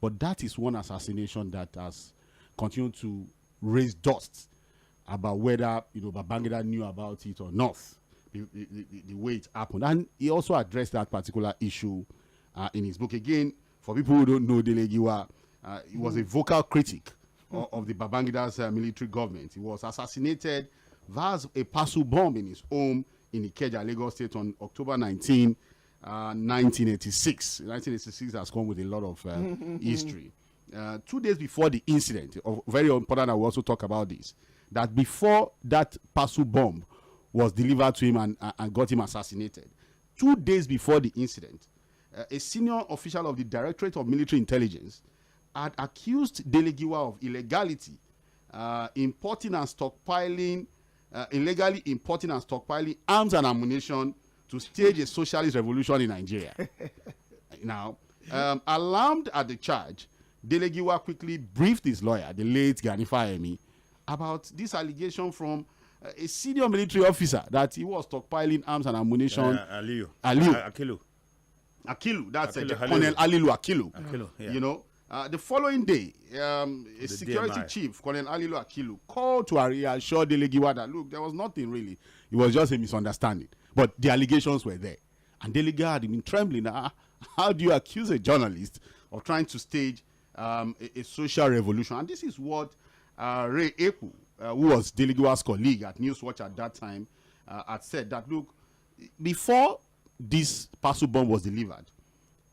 but that is one assassination that has continued to raise dust about whether, you know, Babangida knew about it or not, the way it happened. And he also addressed that particular issue in his book. Again, for people who don't know Delegiwa, he was a vocal critic of the Babangida's military government. He was assassinated via a parcel bomb in his home in Ikeja, Lagos State on October 19, 1986. 1986 has come with a lot of history. 2 days before the incident, very important, I will also talk about this, that before that parcel bomb was delivered to him and got him assassinated, 2 days before the incident, a senior official of the Directorate of Military Intelligence had accused Delegiwa of illegality, illegally importing and stockpiling arms and ammunition to stage a socialist revolution in Nigeria. Now, alarmed at the charge, Delegiwa quickly briefed his lawyer, the late Gani Fahimi, about this allegation from a senior military officer that he was stockpiling arms and ammunition. Akilu, that's Colonel Alilu Akilu. Yeah. You know, the following day, a security chief, Colonel Alilu Akilu, called to reassure Delegiwa that, look, there was nothing really. It was just a misunderstanding. But the allegations were there. And Delegiwa had been trembling. How do you accuse a journalist of trying to stage a social revolution? And this is what Ray Epu, who was Delegiwa's colleague at Newswatch at that time, had said that, look, before this parcel bomb was delivered,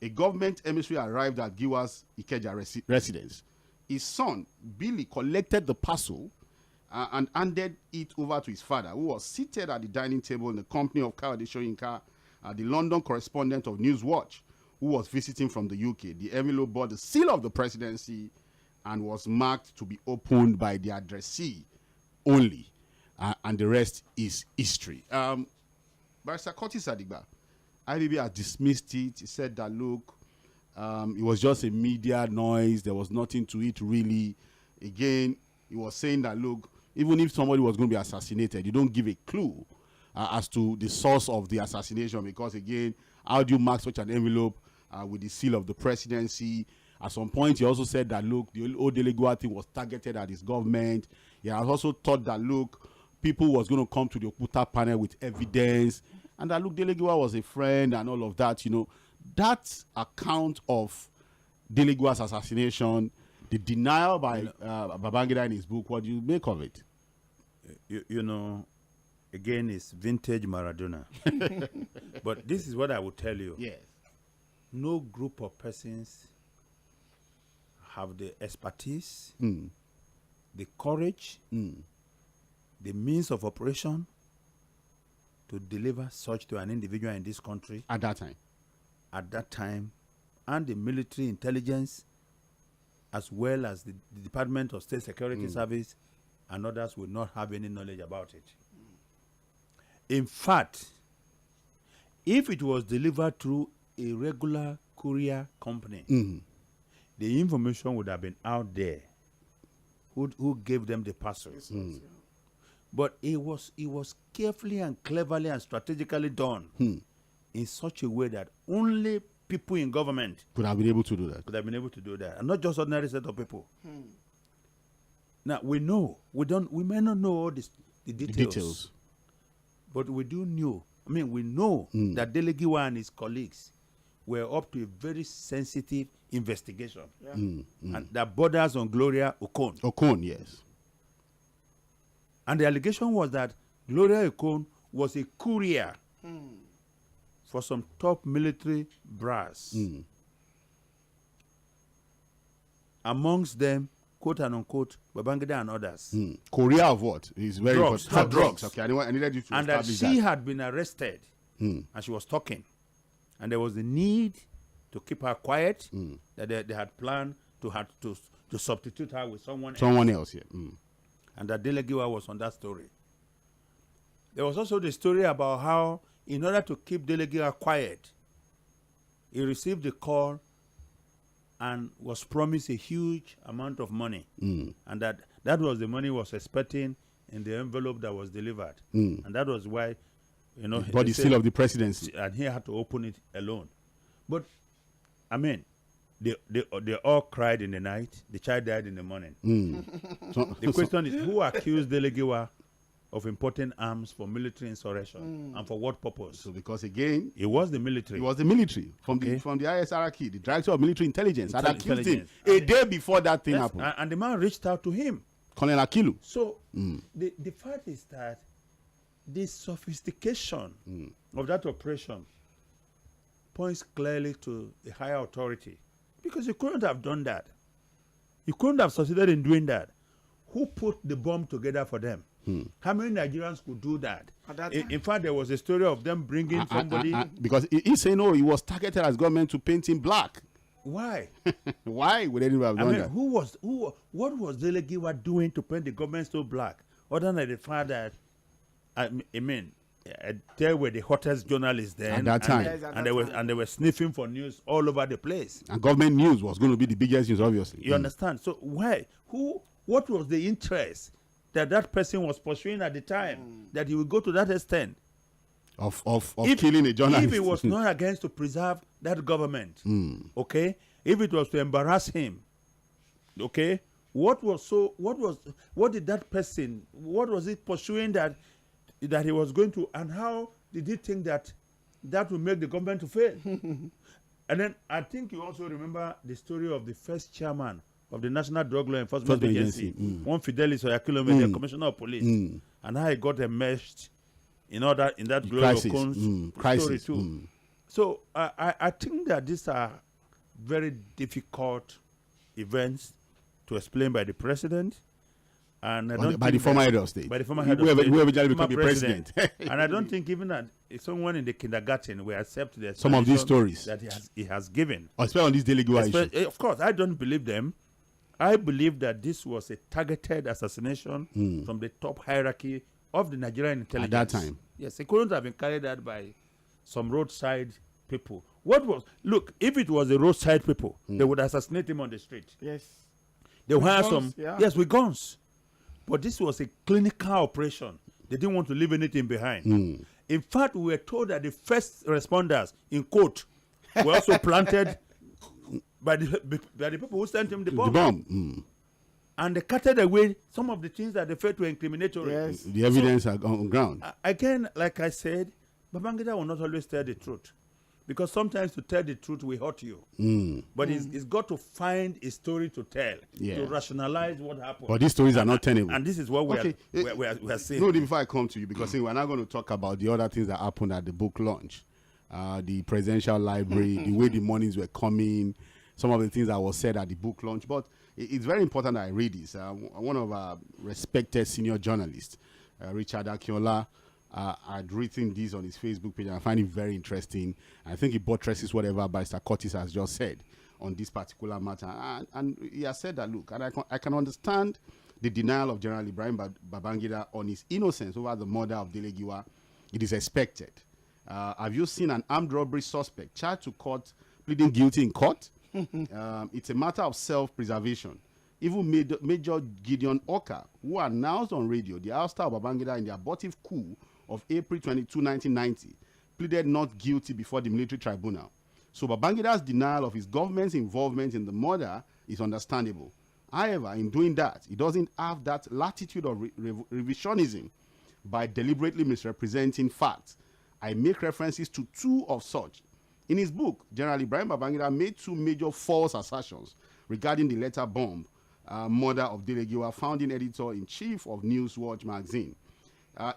a government emissary arrived at Giwa's Ikeja residence. His son, Billy, collected the parcel and handed it over to his father, who was seated at the dining table in the company of Kayode Soyinka, the London correspondent of Newswatch, who was visiting from the UK. The envelope bore the seal of the presidency and was marked to be opened by the addressee only. And the rest is history. Barrister Curtis Adigba, IBB has dismissed it. He said that, look, it was just a media noise. There was nothing to it, really. Again, he was saying that, look, even if somebody was going to be assassinated, you don't give a clue as to the source of the assassination, because, again, how do you mark such an envelope with the seal of the presidency? At some point, he also said that, look, the old Delegiwa thing was targeted at his government. He has also thought that, look, people was going to come to the Okuta panel with evidence, and that, look, Delegiwa was a friend and all of that, you know. That account of Delegiwa's assassination, the denial by Babangida in his book, what do you make of it? You know, again, it's vintage Maradona. But this is what I would tell you. Yes. No group of persons have the expertise, the courage, the means of operation to deliver such to an individual in this country. At that time, and the military intelligence, as well as the Department of State Security Service, and others will not have any knowledge about it. In fact, if it was delivered through a regular courier company, the information would have been out there. Who gave them the parcels? But it was carefully and cleverly and strategically done in such a way that only people in government could have been able to do that. And not just ordinary set of people. Now we know we may not know all the details, but we do know. I mean, we know that Delegiwa and his colleagues were up to a very sensitive investigation, and that borders on Gloria Okon. Okon, yes. And the allegation was that Gloria Okon was a courier for some top military brass. Amongst them, quote and unquote, Babangida and others. Courier of what? Is very drugs. important. Drugs. Okay, I needed you to and that establish she that. had been arrested, and she was talking, and there was a need to keep her quiet. That they had planned to substitute her with someone else. Yeah. And that Delegiwa was on that story. There was also the story about how, in order to keep Delegiwa quiet, he received a call and was promised a huge amount of money, and that was the money he was expecting in the envelope that was delivered, and that was why, but the seal of the presidency, and he had to open it alone. But I mean, they all cried in the night. The child died in the morning. The question is, who accused Delegiwa of importing arms for military insurrection, and for what purpose? So because again, it was the military. It was the military from the ISRK, the director of military intelligence, had accused him a day before that thing happened. And the man reached out to him, Colonel Akilu. So the fact is that the sophistication of that operation points clearly to a higher authority, because you couldn't have done that. You couldn't have succeeded in doing that. Who put the bomb together for them? How many Nigerians could do that? In fact, there was a story of them bringing somebody. Because he's saying, no, he was targeted as government to paint him black. Why? Why would anyone have done that? What was Delegiwa doing to paint the government so black? Other than the fact that, they were the hottest journalists then at that time, and they were sniffing for news all over the place. And government news was going to be the biggest news, obviously. You understand? So why? What was the interest that person was pursuing at the time, that he would go to that extent of killing a journalist? If it was not against to preserve that government, okay, if it was to embarrass him, okay, what was it pursuing that he was going to, and how did he think that would make the government to fail? And then I think you also remember the story of the first chairman of the National Drug Law Enforcement Agency, one Fidelis Oyakhilome, the Commissioner of Police, and how he got enmeshed in that Gloria Okon's story too. So I think that these are very difficult events to explain by the president, and by the former head of state, whoever become the president. And I don't think even that someone in the kindergarten will accept some of these stories that he has given, especially on this Delegiwa issue. Of course, I don't believe them. I believe that this was a targeted assassination from the top hierarchy of the Nigerian intelligence at that time. Yes, it couldn't have been carried out by some roadside people. Look, if it was the roadside people, they would assassinate him on the street. Yes. They would have yes, with guns. But this was a clinical operation. They didn't want to leave anything behind. In fact, we were told that the first responders, in quote, were also planted by the people who sent him the bomb. And they carted away some of the things that they felt were incriminatory. Yes. The evidence are on ground. Again, like I said, Babangida will not always tell the truth, because sometimes to tell the truth will hurt you. But he's got to find a story to tell, to rationalize what happened. But these stories are not tenable. And this is what we are saying. No, before I come to you, because we're not going to talk about the other things that happened at the book launch, the presidential library, the way the monies were coming, some of the things that was said at the book launch. But it's very important that I read this. One of our respected senior journalists, Richard Akinola, had written this on his Facebook page, and I find it very interesting. I think it buttresses whatever Barrister Curtis has just said on this particular matter. And he has said that, look, and I can understand the denial of General Ibrahim Babangida on his innocence over the murder of Delegiwa. It is expected. Have you seen an armed robbery suspect charged to court, pleading guilty in court? It's a matter of self-preservation. even Major Gideon Oka, who announced on radio the ouster of Babangida in the abortive coup of April 22, 1990, pleaded not guilty before the military tribunal. So Babangida's denial of his government's involvement in the murder is understandable. However, in doing that, he doesn't have that latitude of revisionism by deliberately misrepresenting facts. I make references to two of such. In his book, General Ibrahim Babangida made two major false assertions regarding the letter bomb murder of Delegiwa, founding editor-in-chief of Newswatch magazine.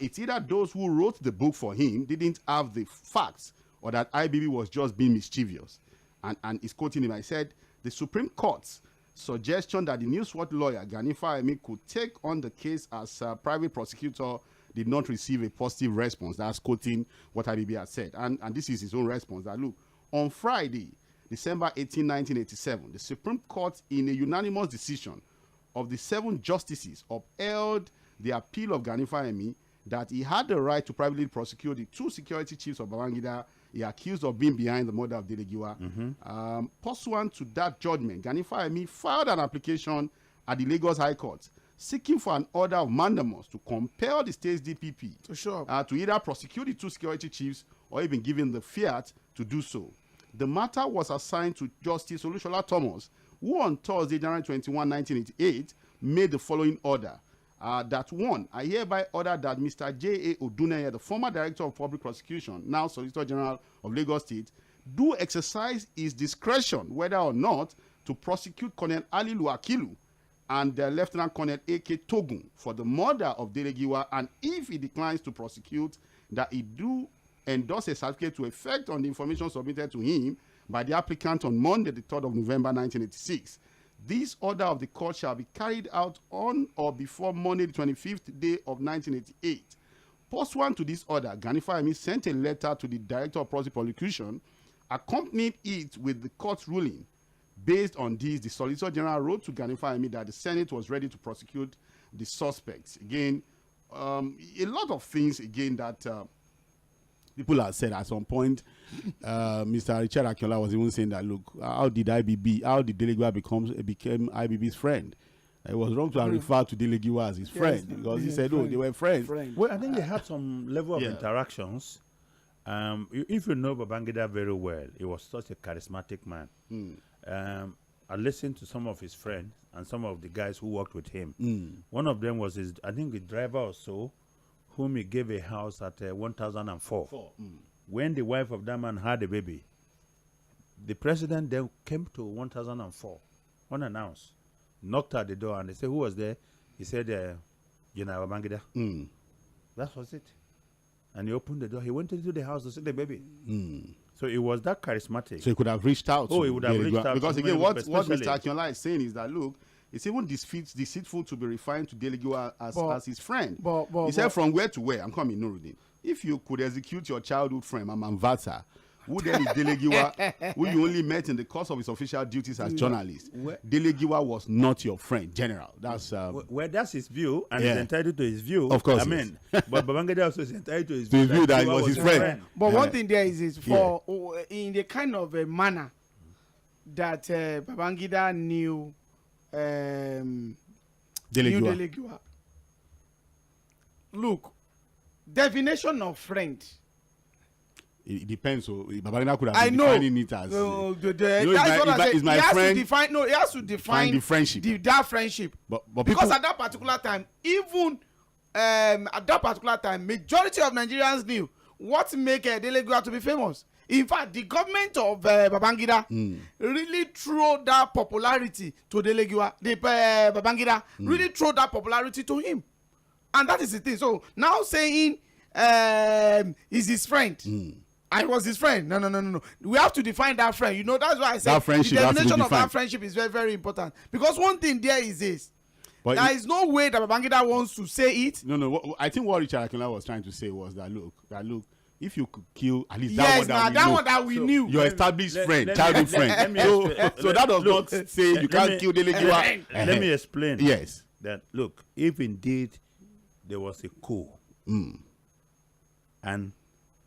It's either those who wrote the book for him didn't have the facts, or that IBB was just being mischievous. And he's quoting him. I said, the Supreme Court's suggestion that the Newswatch lawyer, Gani Fahimi, could take on the case as a private prosecutor did not receive a positive response. That's quoting what IBB has said. And this is his own response. That, look, on Friday, December 18, 1987, the Supreme Court, in a unanimous decision of the 7 justices, upheld the appeal of Gani Fahimi that he had the right to privately prosecute the 2 security chiefs of Babangida he accused of being behind the murder of Delegiwa. Pursuant to that judgment, Gani Fahimi filed an application at the Lagos High Court seeking for an order of mandamus to compel the state's DPP to either prosecute the 2 security chiefs or even given the fiat to do so. The matter was assigned to Justice Olushola Thomas, who on Thursday, January 21, 1988, made the following order. That one, I hereby order that Mr. J.A. Oduneye, the former Director of Public Prosecution, now Solicitor General of Lagos State, do exercise his discretion whether or not to prosecute Colonel Ali Luakilu and Lieutenant Colonel A.K. Togun for the murder of Delegiwa, and if he declines to prosecute, that he do endorse a certificate to effect on the information submitted to him by the applicant on Monday, the 3rd of November, 1986. This order of the court shall be carried out on or before Monday, the 25th day of 1988. Pursuant to this order, Gani Fahimi sent a letter to the Director of Prosecution, accompanied it with the court's ruling. Based on this, the Solicitor General wrote to Gani Fahimi that the Senate was ready to prosecute the suspects. Again, a lot of things, again, that people have said at some point. Mr. Richard Akinola was even saying that, look, how did Delegiwa became IBB's friend? It was wrong to have referred to Delegiwa as his friend, because he said, oh, they were friends. Well, I think they had some level of interactions. If you know Babangida very well, he was such a charismatic man. I listened to some of his friends and some of the guys who worked with him. One of them was his, I think, the driver or so, whom he gave a house at 1004. When the wife of that man had a baby, the president then came to 1004 unannounced, knocked at the door, and they said, who was there? He said, General Babangida. That was it. And he opened the door. He went into the house to see the baby. So it was that charismatic. So he could have reached out. Oh, he would have reached out. Because again, what Mr. Akinola is saying is that, look, it's even deceitful to be referring to Delegiwa as his friend. He said, from where to where? I'm coming, Nuruddin. If you could execute your childhood friend, Amamvata, who then is Delegiwa, who you only met in the course of his official duties as journalist. Delegiwa was not your friend, General. That's well, that's his view, and he's entitled to his view. Of course, I mean, but Babangida also is entitled to his view. That he was his friend. But one thing there is for in the kind of a manner that Babangida knew Delegiwa. Look, definition of friend. It depends. So Babangida could have been defining it as. He has to define the friendship. That friendship. But because at that particular time, even at that particular time, majority of Nigerians knew what make Delegiwa to be famous. In fact, the government of Babangida really threw that popularity to Delegiwa. Babangida really threw that popularity to him, and that is the thing. So now saying he's his friend. I was his friend. No. We have to define that friend. You know, that's why I said the definition of that friendship is very, very important. Because one thing there is this. But there is no way that Babangida wants to say it. No. I think what Richard Akinola was trying to say was that look, if you could kill at least that one that we knew. Your established friend, childhood friend. So that does not say you can't kill Delegiwa. Let me explain. Yes. That look, if indeed there was a coup, and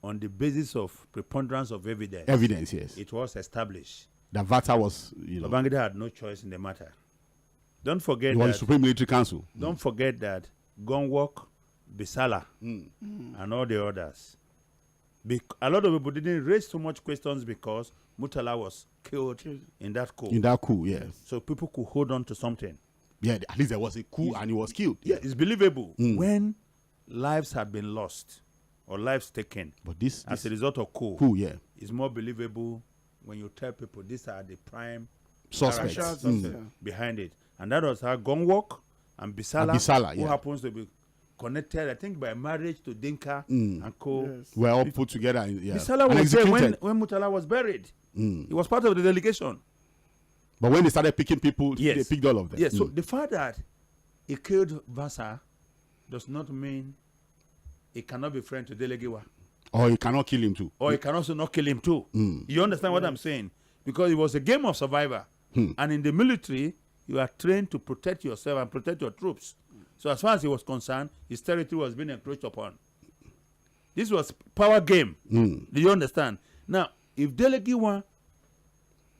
on the basis of preponderance of evidence, yes, it was established that Vata was, Babangida had no choice in the matter. Don't forget He was that. the Supreme Military Council. Don't forget that Gonwok, Bisala, and all the others. A lot of people didn't raise so much questions because Murtala was killed in that coup. In that coup, yes. So people could hold on to something. Yeah, at least there was a coup and he was killed. Yeah, it's believable when lives had been lost or lives taken. But this as a result of coup, yeah, it's more believable when you tell people these are the prime suspects behind it. And that was how Gonwok and Bisala, who happens to be connected, I think, by marriage to Dinka and co. Yes. Were all put together. Bisala was there when Murtala was buried. He was part of the delegation. But when they started picking people, they picked all of them. Yes, so the fact that he killed Vasa does not mean he cannot be friend to Delegiwa. Or he cannot kill him too. Or he can also not kill him too. You understand what I'm saying? Because it was a game of survivor. And in the military, you are trained to protect yourself and protect your troops. So as far as he was concerned, his territory was being encroached upon. This was power game. Do you understand? Now, if Delegiwa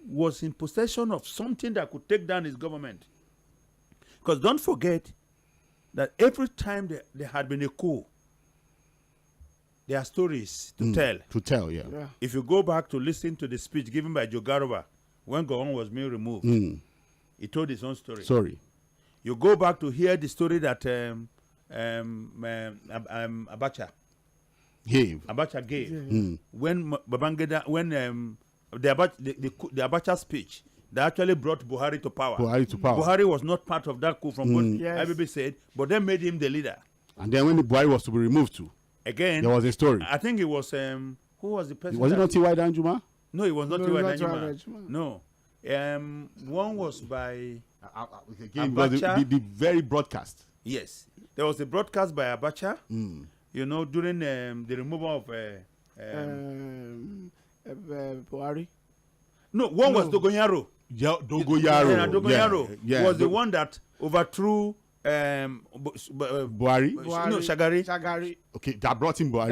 was in possession of something that could take down his government, because don't forget that every time there had been a coup, there are stories to tell. To tell, yeah. If you go back to listen to the speech given by Jogarova when Gowon was being removed, he told his own story. Sorry. You go back to hear the story that Abacha gave. When Babangida, when the Abacha speech that actually brought Buhari to power. Buhari was not part of that coup from what IBB said, but they made him the leader. And then when the Buhari was to be removed too, again, there was a story. I think it was who was the president? Was it not T.Y. Danjuma? No, it was not T.Y. Danjuma. No, one was by Abacha. The very broadcast. Yes, there was a broadcast by Abacha. You know, during the removal of Buhari. No, one was Dogoyaro. Dogoyaro was the one that overthrew Buhari. No, Shagari. Okay, that brought him Buhari.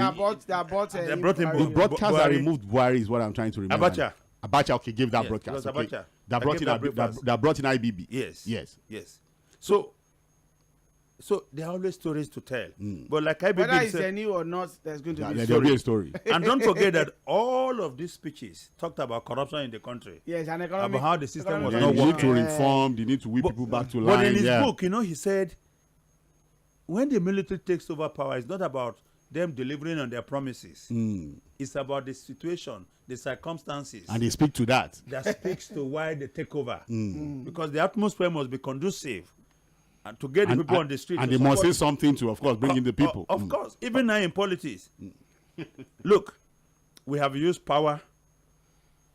That brought him. The broadcast that removed Buhari is what I'm trying to remember. Abacha, okay, gave that broadcast. Okay. That brought in IBB. Yes. So there are always stories to tell. But like IBB whether it's any or not, there's going to be a story. And don't forget that all of these speeches talked about corruption in the country. Yes, and about how the system was not working. They need to reform. They need to whip people back to line. But in his book, you know, he said, when the military takes over power, it's not about them delivering on their promises. It's about the situation, the circumstances. And they speak to that. That speaks to why they take over. Because the atmosphere must be conducive and to get the people on the street. And they must say something to, of course, bring in the people. Of course. Even now in politics. Look, we have used power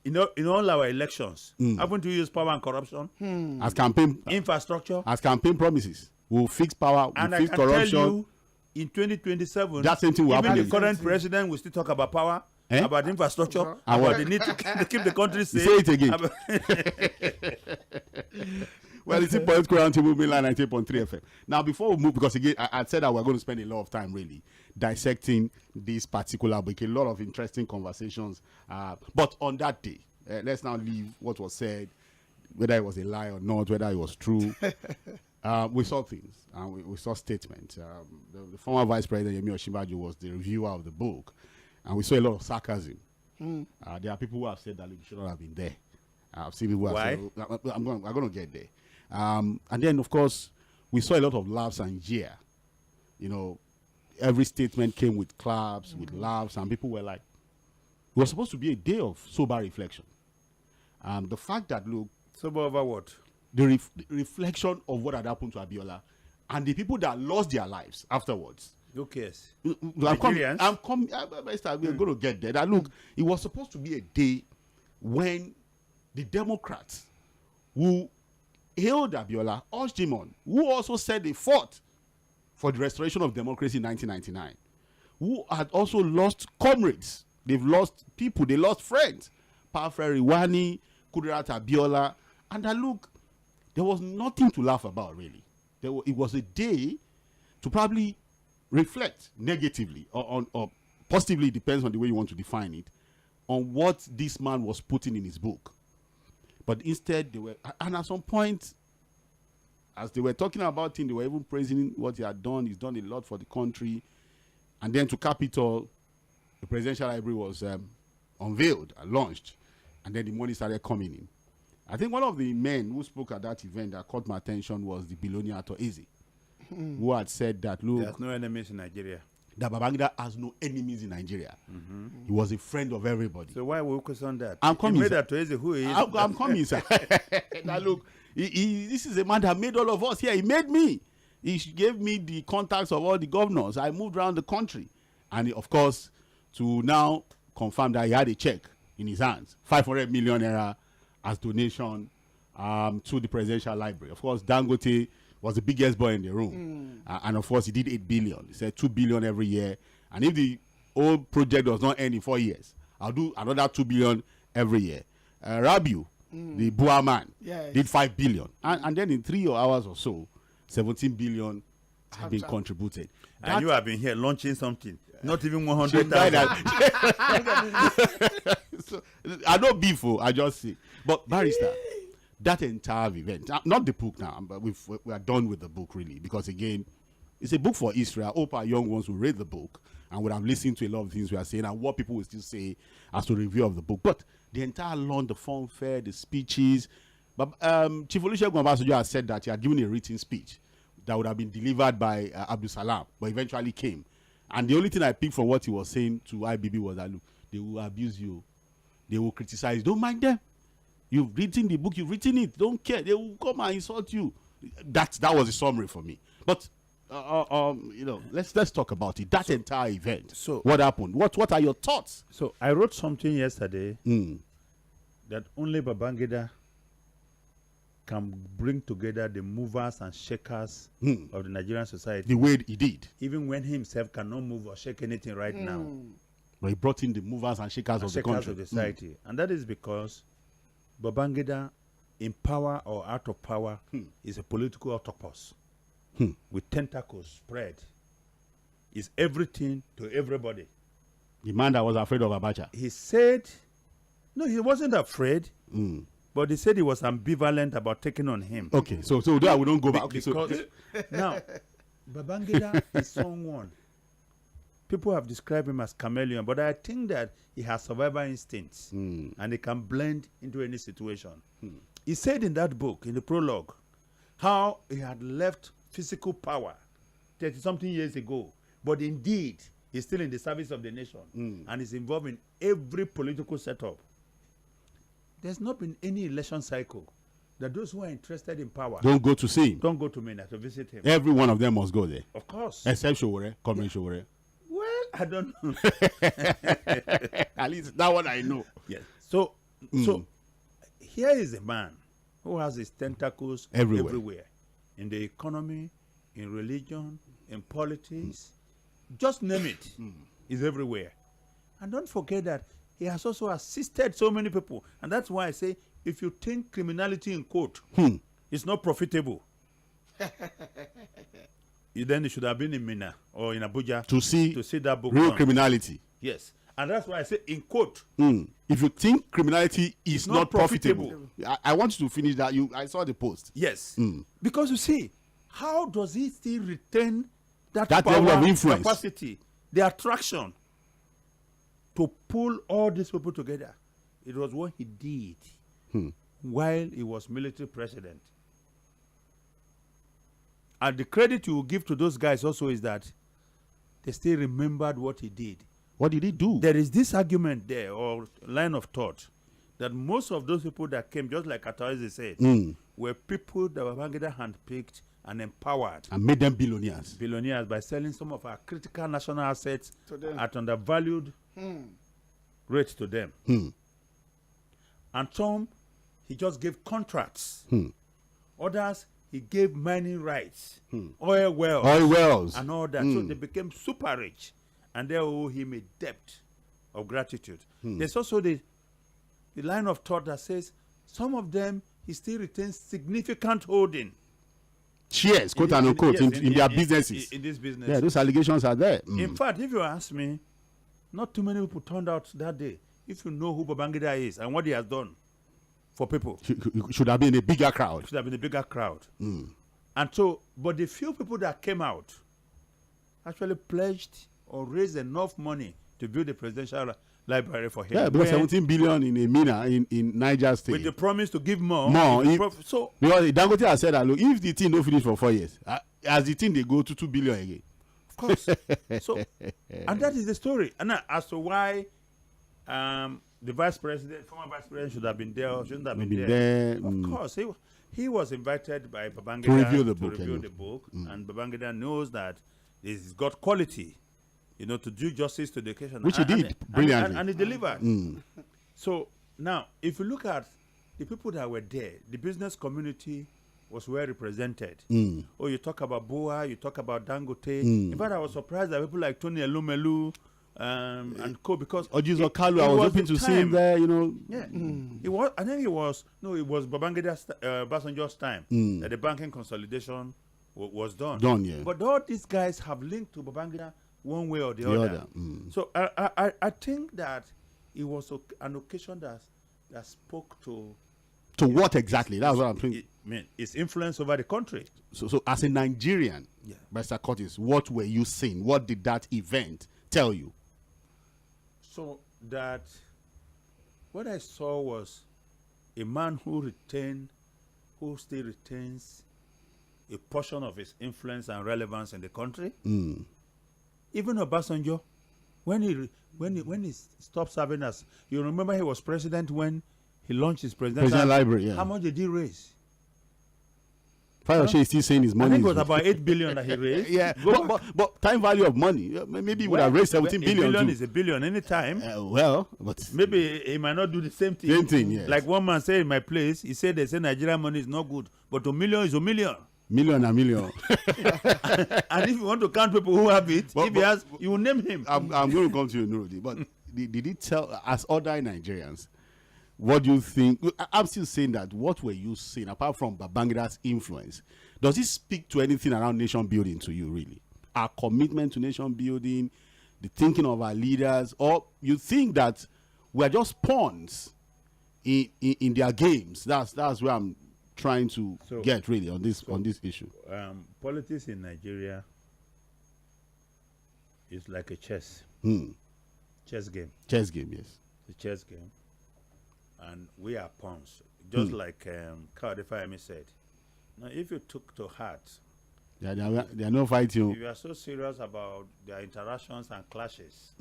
in all our elections. Haven't we used power and corruption? As campaign infrastructure. As campaign promises. We'll fix power, we'll fix corruption. Tell you, in 2027, that same thing will happen. Even the current president will still talk about power, about infrastructure, about the need to keep the country safe. Say it again. Well, it's a political roundtable, mainline 98.3 FM. Now, before we move, because again, I said that we're going to spend a lot of time really dissecting this particular book, a lot of interesting conversations. But on that day, let's now leave what was said, whether it was a lie or not, whether it was true. We saw things, and we saw statements. The former Vice President, Yᴏᴜᴛᴜ was the reviewer of the book, and we saw a lot of sarcasm. There are people who have said that it should not have been there. I've seen people who have said, I'm going to get there. And then, of course, we saw a lot of laughs and jeer. You know, every statement came with claps, with laughs, and people were like, it was supposed to be a day of sober reflection. The fact that, look... Sober over what? The reflection of what had happened to Abiola and the people that lost their lives afterwards. Who cares? We're going to get there. That, look, it was supposed to be a day when the Democrats who hailed Abiola urged him on, who also said they fought for the restoration of democracy in 1999, who had also lost comrades. They've lost people. They lost friends. Fᴏʟʟᴏᴡ, Kudirat Abiola. And that, look, there was nothing to laugh about, really. It was a day to probably reflect negatively or positively, depends on the way you want to define it, on what this man was putting in his book. But instead, and at some point, as they were talking about him, they were even praising what he had done. He's done a lot for the country. And then to cap it all, the presidential library was unveiled and launched. And then the money started coming in. I think one of the men who spoke at that event that caught my attention was the billionaire Eze, who had said that, look, there's no enemies in Nigeria. That Babangida has no enemies in Nigeria. He was a friend of everybody. So why focus on that? I'm coming, he made sir. that to Eze who he is. I'm coming, sir. Now look, this is a man that made all of us here. He made me. He gave me the contacts of all the governors. I moved around the country. And of course, to now confirm that he had a check in his hands, 500 million naira as donation to the presidential library. Of course, Dangote was the biggest boy in the room. And of course, he did 8 billion. He said 2 billion every year. And if the old project does not end in 4 years, I'll do another 2 billion every year. Rabiu, the Bua man, did 5 billion. And then in 3 hours or so, 17 billion have been contributed. And you have been here launching something. Not even 100,000. So, I don't beef, I just say. But barrister, that entire event, not the book now, but we are done with the book really, because again, it's a book for Israel. I hope our young ones will read the book and would have listened to a lot of things we are saying and what people will still say as to review of the book. But the entire launch, the fanfare, the speeches. But Chief Olusegun Obasanjo has said that he had given a written speech that would have been delivered by Abdul Salam, but eventually came. And the only thing I picked from what he was saying to IBB was that, look, they will abuse you. They will criticize you. Don't mind them. You've written the book. You've written it. Don't care. They will come and insult you. That was a summary for me. But, let's talk about it. That entire event. So what happened? What are your thoughts? So I wrote something yesterday that only Babangida can bring together the movers and shakers of the Nigerian society. The way he did. Even when he himself cannot move or shake anything right now. But he brought in the movers and shakers of the country. Of the society. And that is because Babangida, in power or out of power, is a political octopus with tentacles spread. Is everything to everybody. The man that was afraid of Abacha. He said, no, he wasn't afraid. But he said he was ambivalent about taking on him. Okay, so that we don't go back. Okay, because now, Babangida is someone. People have described him as chameleon, but I think that he has survival instincts and he can blend into any situation. He said in that book, in the prologue, how he had left physical power 30-something years ago, but indeed, he's still in the service of the nation and is involved in every political setup. There's not been any election cycle that those who are interested in power don't go to see him. Don't go to Mina to visit him. Every one of them must go there. Of course. Except Sowore, Sowore. Well, I don't know. At least that one I know. Yes. So here is a man who has his tentacles everywhere. In the economy, in religion, in politics. Just name it. He's everywhere. And don't forget that he has also assisted so many people. And that's why I say, if you think criminality in court is not profitable, then it should have been in Mina or in Abuja to see that book. Real criminality. Yes. And that's why I say in court. If you think criminality is not profitable. I want you to finish that. I saw the post. Yes. Because you see, how does he still retain that power, level of influence, capacity, the attraction to pull all these people together? It was what he did while he was military president. And the credit you will give to those guys also is that they still remembered what he did. What did he do? There is this argument there, or line of thought, that most of those people that came, just like Ataoise said, were people that Babangida handpicked and empowered. And made them billionaires. Billionaires by selling some of our critical national assets at undervalued rates to them. And some, he just gave contracts. Others, he gave mining rights, oil wells, and all that. So they became super rich. And they owe him a debt of gratitude. There's also the line of thought that says some of them, he still retains significant holding. Shares, quote unquote, in their businesses. In this business. Yeah, those allegations are there. In fact, if you ask me, not too many people turned out that day. If you know who Babangida is and what he has done for people. Should have been a bigger crowd. Should have been a bigger crowd. And so, but the few people that came out actually pledged or raised enough money to build a presidential library for him. Yeah, because 17 billion in a mina in Niger State. With the promise to give more. So because Dangote has said that, look, if the thing don't finish for 4 years, as the thing they go to 2 billion again. Of course. So, and that is the story. And as to why the vice president, former vice president, should have been there or shouldn't have been there. Of course, he was invited by Babangida to review the book. And Babangida knows that he's got quality, to do justice to the occasion. Which he did brilliantly. And he delivered. So now, if you look at the people that were there, the business community was well represented. Oh, you talk about Boa, you talk about Dangote. In fact, I was surprised that people like Tony Elumelu and co, because 괰 𝐴, I was hoping to see him there, Yeah, it was. I think it was Babangida's Obasanjo's time that the banking consolidation was done. Yeah. But all these guys have linked to Babangida one way or the other. So I think that it was an occasion that spoke to what exactly? That's what I'm thinking. Its influence over the country. So as a Nigerian, Mr. Curtis, what were you seeing? What did that event tell you? So that what I saw was a man who still retains a portion of his influence and relevance in the country. Even Obasanjo, when he stopped serving us, you remember he was president when he launched his presidential library. Yeah. How much did he raise? Fayose is still saying his money. I think it was about 8 billion that he raised. Yeah, but time value of money, maybe he would have raised 17 billion. A billion is a billion anytime. But maybe he might not do the same thing. Same thing, yes. Like one man said in my place, he said they say Nigerian money is not good, but a million is a million. Million. And if you want to count people who have it, you will name him. I'm going to come to you, Nurudi, but did he tell, as other Nigerians, what do you think? I'm still saying that. What were you seeing, apart from Babangida's influence? Does it speak to anything around nation building to you, really? Our commitment to nation building, the thinking of our leaders, or you think that we're just pawns in their games? That's where I'm trying to get really on this issue. Politics in Nigeria is like a chess game. Chess game, yes. It's a chess game. And we are pawns, just like 𝐴 said. Now, if you took to heart, they are not fighting. If you are so serious about their interactions and clashes,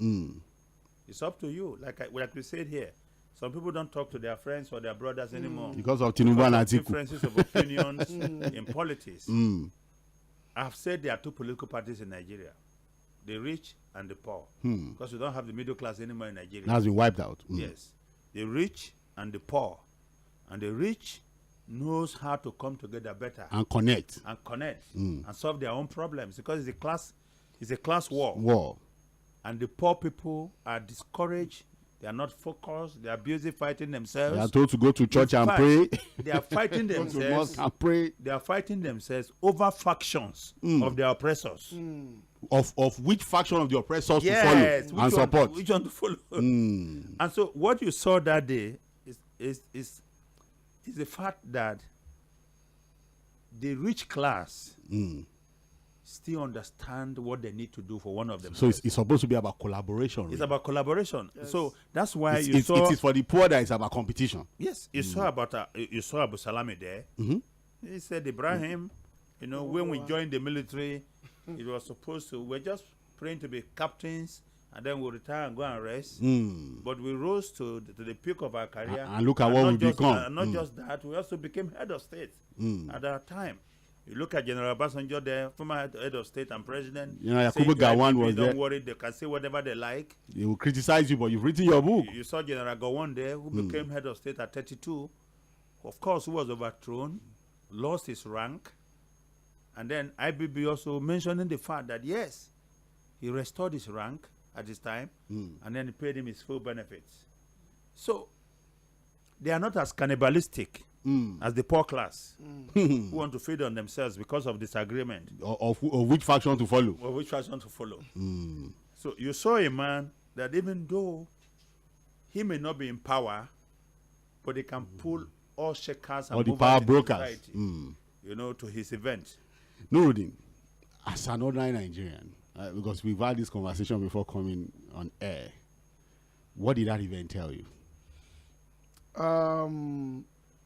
it's up to you. Like we said here, some people don't talk to their friends or their brothers anymore because of Tinubu and Atiku. Differences of opinions in politics. I've said there are two political parties in Nigeria: the rich and the poor. Because we don't have the middle class anymore in Nigeria. That has been wiped out. Yes, the rich and the poor, and the rich knows how to come together better and connect and solve their own problems, because it's a class war. And the poor people are discouraged. They are not focused. They are busy fighting themselves. They are told to go to church and pray. They are fighting themselves. And pray. They are fighting themselves over factions of their oppressors. Of which faction of the oppressors to follow and support. Which one to follow. And so what you saw that day is the fact that the rich class still understand what they need to do for one of them. So it's supposed to be about collaboration. It's about collaboration. Yes. So that's why it is for the poor that it's about competition. Yes, you saw Abu Salami there. He said, Ibrahim, when we joined the military, it was supposed to, we're just praying to be captains, and then we'll retire and go and rest. But we rose to the peak of our career. And look at what we become. And not just that, we also became head of state at that time. You look at General Obasanjo there, former head of state and president. Yakubu Gowon was there. Don't worry, they can say whatever they like. They will criticize you, but you've written your book. You saw General Gowon there, who became head of state at 32. Of course, who was overthrown, lost his rank. And then IBB also mentioning the fact that, yes, he restored his rank at this time, and then he paid him his full benefits. So they are not as cannibalistic as the poor class who want to feed on themselves because of disagreement. Of which faction to follow. Or which faction to follow. So you saw a man that even though he may not be in power, but he can pull all shakers and all the power brokers. to his event. Nuruddin, as an ordinary Nigerian, because we've had this conversation before coming on air, what did that event tell you?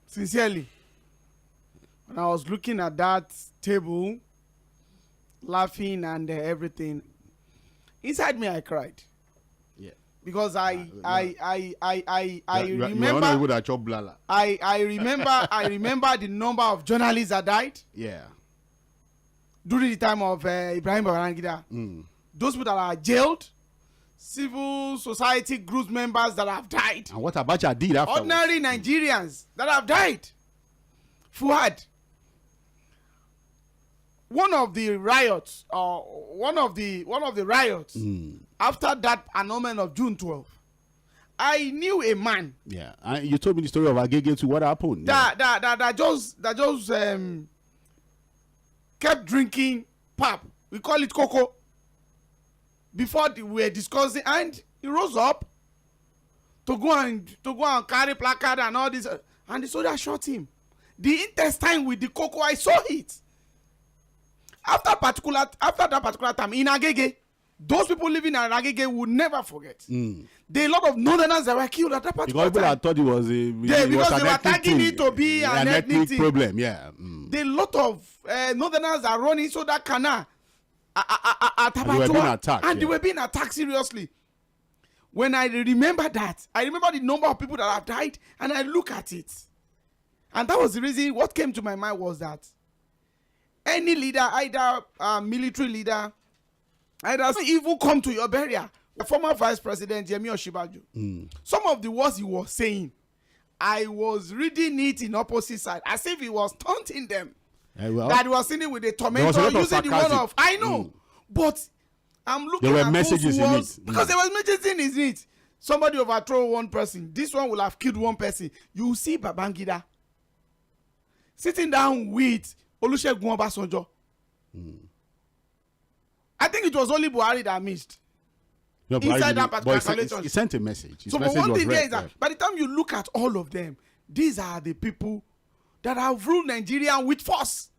Sincerely, when I was looking at that table, laughing and everything, inside me I cried. Yeah. Because I remember I remember the number of journalists that died. Yeah. During the time of Ibrahim Babangida. Those people that are jailed, civil society group members that have died. And what Abacha did after? Ordinary Nigerians that have died. Fuad. One of the riots after that annulment of June 12th, I knew a man. Yeah, and you told me the story of Agege too. What happened? That just kept drinking pap. We call it cocoa. Before we were discussing, and he rose up to go and carry placard and all this, and the soldier shot him. The intestine with the cocoa, I saw it. After that particular time in Agege, those people living in Agege would never forget. There are a lot of northerners that were killed at that particular because time. People thought it was because they were tagging it to be an ethnic problem. Yeah. There are a lot of northerners that run into that canal at and they were being attacked. They were being attacked seriously. When I remember that, I remember the number of people that have died, and I look at it. And that was the reason. What came to my mind was that any leader, either military leader, either even come to your burial. The former Vice President Yemi Osinbajo, some of the words he was saying, I was reading it in opposite side, as if he was taunting them. That he was sitting with a tomato, using the one of, I know, but I'm looking there were at messages those words, in it. because there was messages in it. Somebody overthrow one person. This one will have killed one person. You see Babangida sitting down with Olusegun Obasanjo. I think it was only Buhari that missed. No, inside that particular coalition. He sent a message. So, but one thing there is that by the time you look at all of them, these are the people that have ruled Nigeria with force.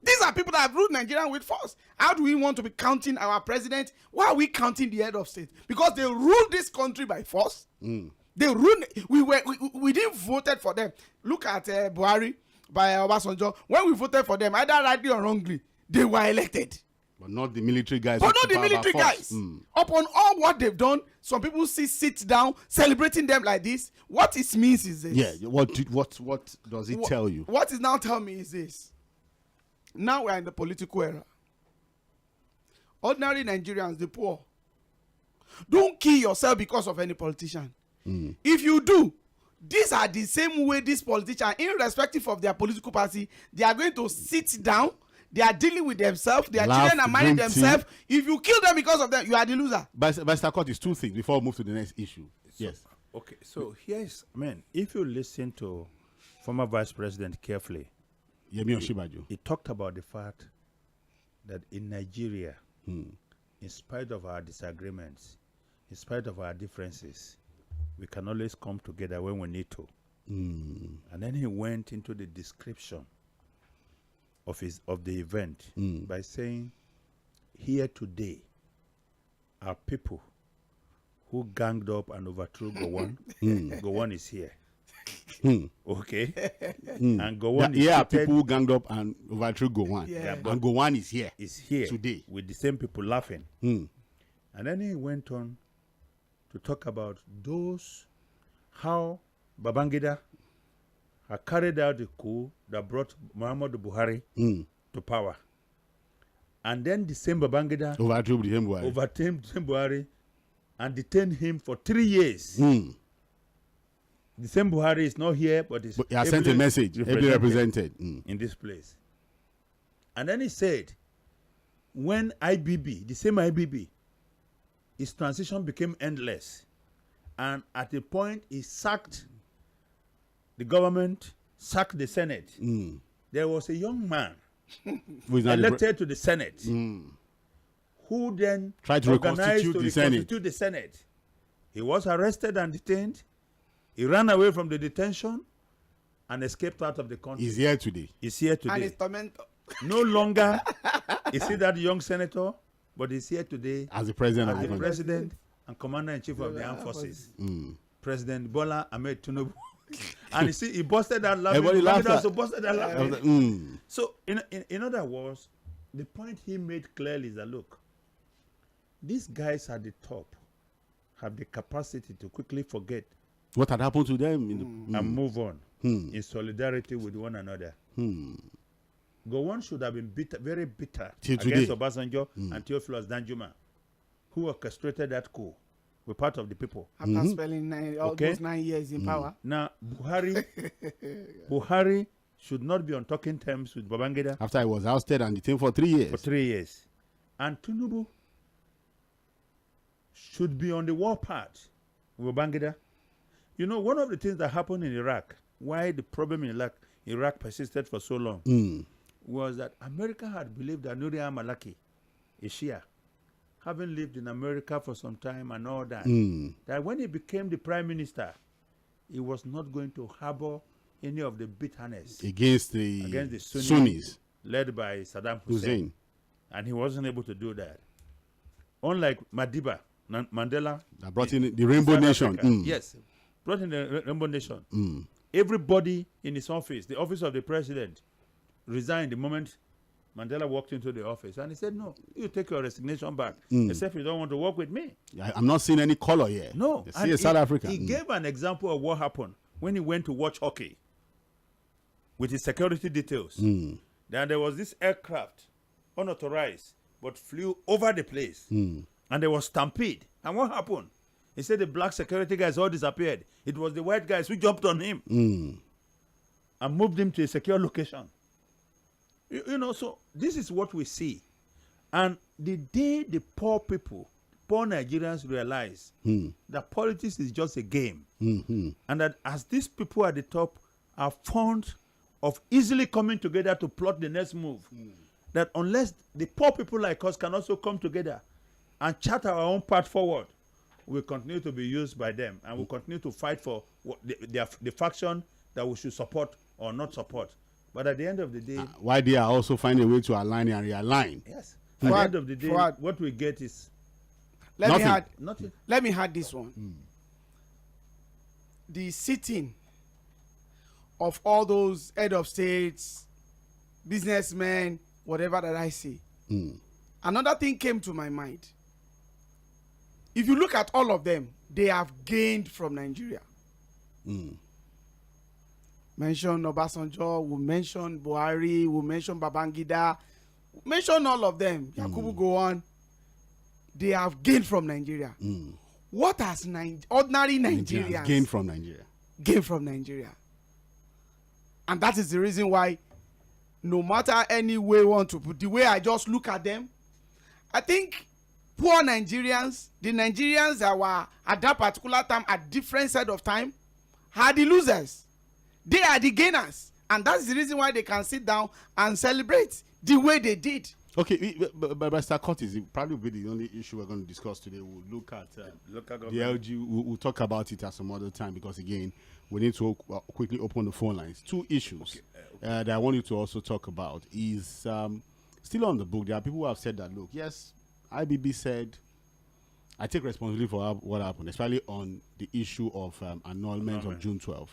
These are people that have ruled Nigeria with force. How do we want to be counting our president? Why are we counting the head of state? Because they ruled this country by force. They ruled. We didn't voted for them. Look at Buhari by Obasanjo. When we voted for them, either rightly or wrongly, they were elected. But not the military guys. But not the military guys. Upon all what they've done, some people sit down celebrating them like this. What it means is this. Yeah. What does it tell you? What it now tell me is this. Now we're in the political era. Ordinary Nigerians, the poor, don't kill yourself because of any politician. If you do, these are the same way these politicians, irrespective of their political party, they are going to sit down. They are dealing with themselves. Their children are marrying themselves. If you kill them because of them, you are the loser. But Q is two things before we move to the next issue. Yes. Okay, so here's, if you listen to former Vice President carefully, Yemi Osinbajo, he talked about the fact that in Nigeria, in spite of our disagreements, in spite of our differences, we can always come together when we need to. And then he went into the description of the event by saying, here today are people who ganged up and overthrew Gowon. Gowon is here. Okay. And Gowon is here. People who ganged up and overthrew Gowon. Yeah, and Gowon is here. Is here today with the same people laughing. And then he went on to talk about how Babangida had carried out the coup that brought Muhammadu Buhari to power. And then the same Babangida overthrew Buhari and detained him for 3 years. The same Buhari is not here, but he has sent a message, represented in this place. And then he said, when IBB, the same IBB, his transition became endless. And at a point, he sacked the government, sacked the Senate. There was a young man elected to the Senate who then tried to reconstitute the Senate. He was arrested and detained. He ran away from the detention. and escaped out of the country. He's here today. He's here today. And his tormentor. No longer is he that young senator, but he's here today As the president of as the the country. president and commander-in-chief of the armed forces. President Bola Ahmed Tinubu. And you see, he busted that laugh. Everybody laughed Also at- busted that laugh. I was like, So, in other words, the point he made clearly is that, look, these guys at the top have the capacity to quickly forget What had happened to them? In the, and move on in solidarity with one another. Gowon should have been bitter, very bitter Till against today. Obasanjo and Theophilus Danjuma, who orchestrated that coup. We're part of the people. After spending almost 9 years in power. Now, Buhari should not be on talking terms with Babangida After I was ousted and detained for 3 years. for 3 years. And Tinubu should be on the war path with Babangida. You know, one of the things that happened in Iraq, why the problem in Iraq persisted for so long, was that America had believed that Nouri al-Maliki, a Shia, having lived in America for some time and all that, that when he became the prime minister, he was not going to harbor any of the bitterness Against the Sunnis led by Saddam Hussein. Hussein. And he wasn't able to do that. Unlike Madiba, Mandela. That brought in the Rainbow South Nation. Africa. Yes, brought in the Rainbow Nation. Everybody in his office, the office of the president, resigned the moment Mandela walked into the office. And he said, no, you take your resignation back, except you don't want to work with me. I'm not seeing any color here. No. I see South Africa. He gave an example of what happened when he went to watch hockey with his security details. Then there was this aircraft, unauthorized, but flew over the place. And there was stampede. And what happened? He said the black security guys all disappeared. It was the white guys who jumped on him and moved him to a secure location. You know, so this is what we see. And the day the poor people, poor Nigerians realize that politics is just a game, and that as these people at the top are fond of easily coming together to plot the next move, that unless the poor people like us can also come together and chart our own path forward, we'll continue to be used by them, and we'll continue to fight for what the faction that we should support or not support. But at the end of the day, why they are also finding a way to align and realign. yes, at the end of the day, Fuad. what we get is Nothing. nothing. Let me add this one. The sitting of all those head of states, businessmen, whatever that I see. Another thing came to my mind. If you look at all of them, they have gained from Nigeria. Mention Obasanjo, we mention Buhari, we mention Babangida, mention all of them. Yakubu Gowon. They have gained from Nigeria. What has ordinary Nigerians Gained from Nigeria. gained from Nigeria? And that is the reason why, no matter any way you want to put, the way I just look at them, I think poor Nigerians, the Nigerians that were at that particular time at different side of time, are the losers. They are the gainers. And that's the reason why they can sit down and celebrate the way they did. Okay, but Mr. Curtis, it probably will be the only issue we're going to discuss today. We'll look at the LG. We'll talk about it at some other time because, again, we need to quickly open the phone lines. Two issues that I want you to also talk about is still on the book. There are people who have said that, look, yes, IBB said, I take responsibility for what happened, especially on the issue of annulment of June 12th.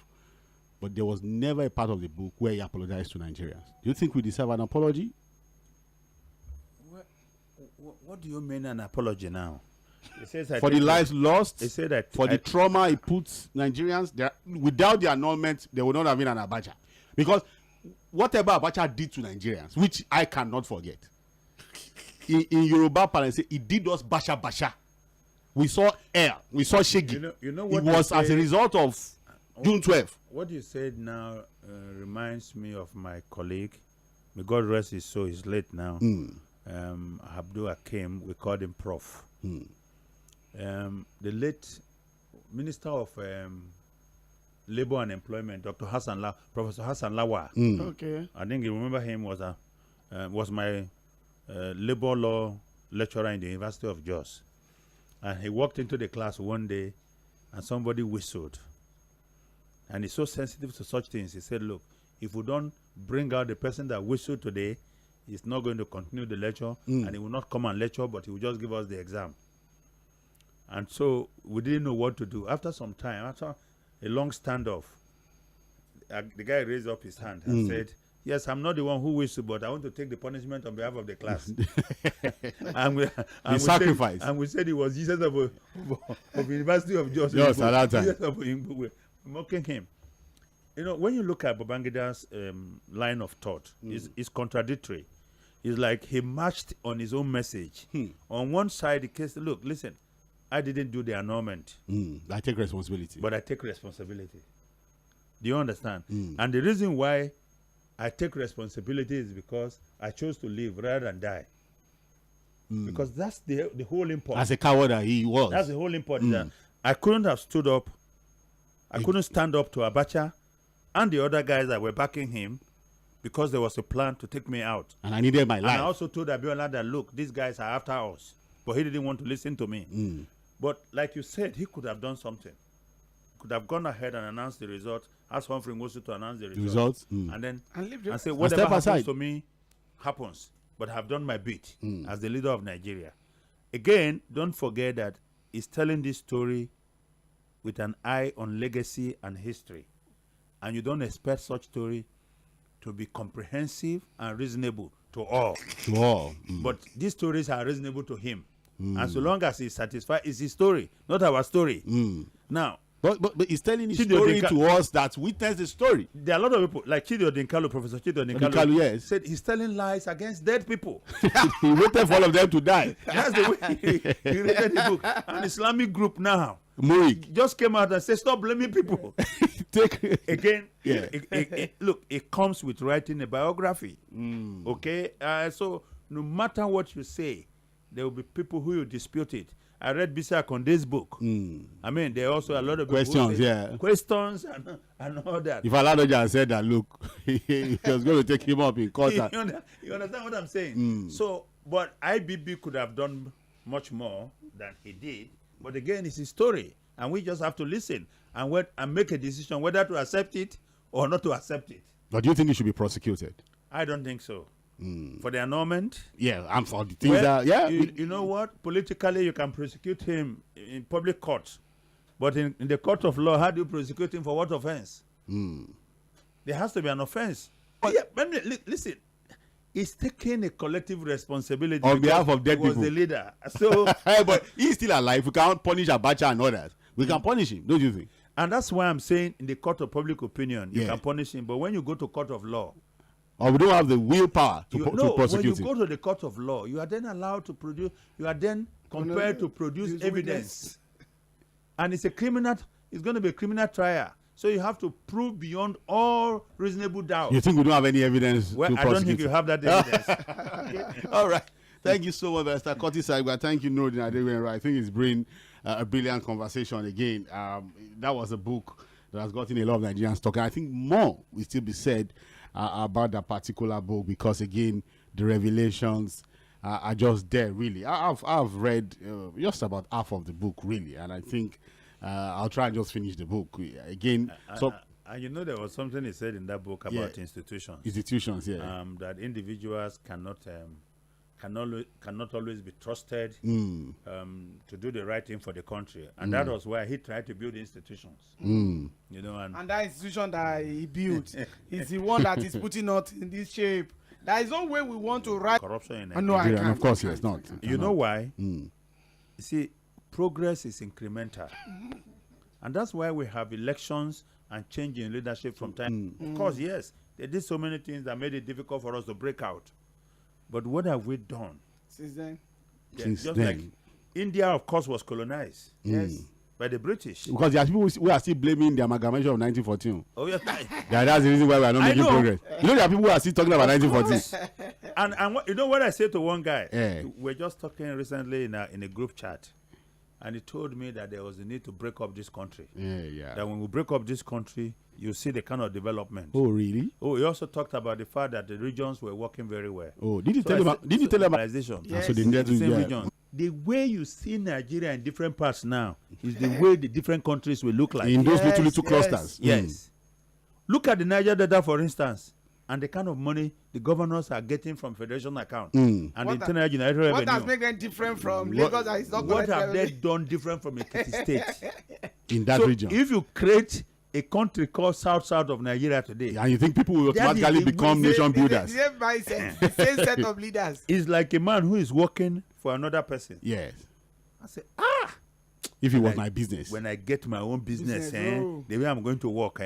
But there was never a part of the book where he apologized to Nigerians. Do you think we deserve an apology? What do you mean an apology now? It says For the lives lost, It said that for the trauma it puts Nigerians, without the annulment, there would not have been an Abacha. Because whatever Abacha did to Nigerians, which I cannot forget, in Yoruba parents, he did us basha. We saw air, we saw shaggy. You know what it was as a result of June 12th. What you said now reminds me of my colleague. May God rest his soul. He's late now. Abdul Hakim, we called him Prof. The late Minister of Labor and Employment, Dr. Professor Hassan Lawa. Okay. I think you remember him was my labor law lecturer in the University of Jos. And he walked into the class one day and somebody whistled. And he's so sensitive to such things. He said, look, if we don't bring out the person that whistled today, he's not going to continue the lecture, and he will not come and lecture, but he will just give us the exam. And so we didn't know what to do. After some time, after a long standoff, the guy raised up his hand and said, yes, I'm not the one who whistled, but I want to take the punishment on behalf of the class. and sacrifice. And we said he was Jesus of University of Jos. Yes, at that time. Mocking him. You know, when you look at Babangida's line of thought, it's contradictory. It's like he marched on his own message. On one side, he said, look, listen, I didn't do the annulment. I take responsibility. But I take responsibility. Do you understand? And the reason why I take responsibility is because I chose to live rather than die. Because that's the whole import. As a coward that he was. That's the whole import. That I couldn't have stood up. I couldn't stand up to Abacha and the other guys that were backing him because there was a plan to take me out. And I needed my life. And I also told Abiola that, look, these guys are after us. But he didn't want to listen to me. But like you said, he could have done something. He could have gone ahead and announced the result, asked Humphrey Ngozi to announce the results. And then and say, whatever happens to me, happens. But I have done my bit as the leader of Nigeria. Again, don't forget that he's telling this story with an eye on legacy and history. And you don't expect such story to be comprehensive and reasonable to all. But these stories are reasonable to him. And so long as he's satisfied, it's his story, not our story. Now, but he's telling his story to us that witnessed the story. There are a lot of people, like Professor Chido Odinkalu, yes, said he's telling lies against dead people. He waited for all of them to die. That's the way he read the book. An Islamic group now just came out and said, stop blaming people. Again, look, it comes with writing a biography. Okay? So no matter what you say, there will be people who will dispute it. I read Bisa Konde's book. I mean, there are also a lot of questions, questions and all that. If Aladoja said that, look, he was going to take him up in court. You understand what I'm saying? So, but IBB could have done much more than he did. But again, it's his story, and we just have to listen and make a decision whether to accept it or not to accept it. But do you think he should be prosecuted? I don't think so. For the annulment? Yeah, I'm for the things that, You know what? Politically, you can prosecute him in public court. But in the court of law, how do you prosecute him for what offense? There has to be an offense. Listen, he's taking a collective responsibility on behalf of dead people. He was the leader. So, but he's still alive. We can't punish Abacha and others. We can punish him, don't you think? And that's why I'm saying in the court of public opinion, you can punish him. But when you go to court of law, or we don't have the willpower to prosecute when you go to the court of law, you are then allowed to produce, you are then compelled to produce evidence. And it's going to be a criminal trial. So you have to prove beyond all reasonable doubt. You think we don't have any evidence to prosecute? I don't think you have that evidence. All right. Thank you so much, Mr. Kotisagba. Thank you, Nuruddin Adewenro. I think it's been a brilliant conversation again. That was a book that has gotten a lot of Nigerians talking. I think more will still be said about that particular book, because again the revelations are just there, really. I've read just about half of the book, really, and I think I'll try and just finish the book again. And you know, there was something he said in that book about institutions, that individuals cannot always be trusted to do the right thing for the country, and that was why he tried to build institutions. You know, and that institution that he built is the one that is putting us in this shape. There is no way we want to write corruption in Nigeria. And of course, it's not. You know why? You see, progress is incremental, and that's why we have elections and change in leadership from time. Of course, yes, they did so many things that made it difficult for us to break out. But what have we done since then? Like India, of course, was colonized. Yes, by the British. Because there are people who are still blaming the amalgamation of 1914. Oh yes, that's the reason why we are not making progress. You know, there are people who are still talking about 1914. And you know what I said to one guy? We're just talking recently in a group chat, and he told me that there was a need to break up this country. That when we break up this country, you see the kind of development. Oh, really? Oh, he also talked about the fact that the regions were working very well. Oh, did you tell him? Did you tell him? Yes, So they needed to same region. the way you see Nigeria in different parts now is the way the different countries will look like. In those little clusters. Yes. Look at the Niger data, for instance, and the kind of money the governors are getting from federation account and the internal generated revenue. What has made them different from Lagos? That is not what have they done different from Ekiti State? In that region. If you create a country called south of Nigeria today, and you think people will automatically become nation builders? The same mindset, the same set of leaders. It's like a man who is working for another person. Yes. I say, if it was my business. When I get my own business, the way I'm going to work,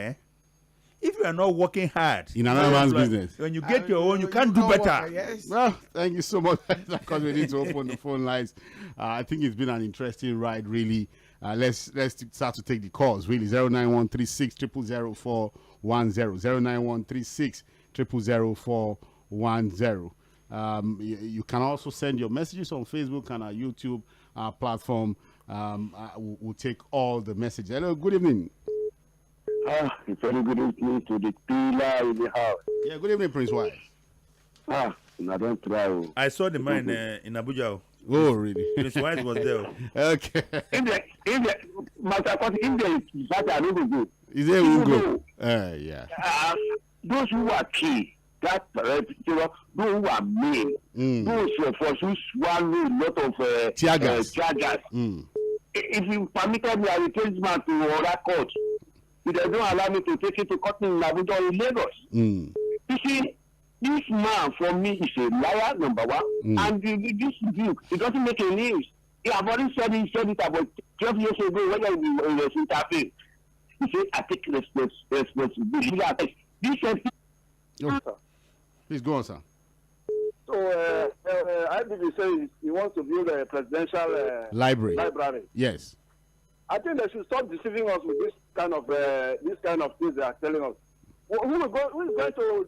if you are not working hard in another man's business, when you get your own, you can't do better. Yes. Well, thank you so much, because we need to open the phone lines. I think it's been an interesting ride, really. Let's start to take the calls, really. 09136 0000410, 09136 0000410. You can also send your messages on Facebook and our YouTube platform. We'll take all the messages. Hello, good evening. It's very good evening to the pillar in the house. Yeah, good evening, Prince Wise. I don't try. I saw the man in Abuja. Oh, really? Prince Wise was there. Okay. India, is that I don't go. Is there who go? Yeah. Those who are key, that those who are mean, those for who swallow a lot of tear gas. If you permitted me, I will take this man to other court. If they don't allow me to take it to court in Abuja or in Lagos. You see, this man for me is a liar, number one, and this Duke, it doesn't make any news. He have already said it about 12 years ago when he was interviewed. He said, I take responsibility. This Please go on, sir. So, IBB says he wants to build a presidential library. Yes. I think they should stop deceiving us with this kind of things they are telling us. Who is going to go there to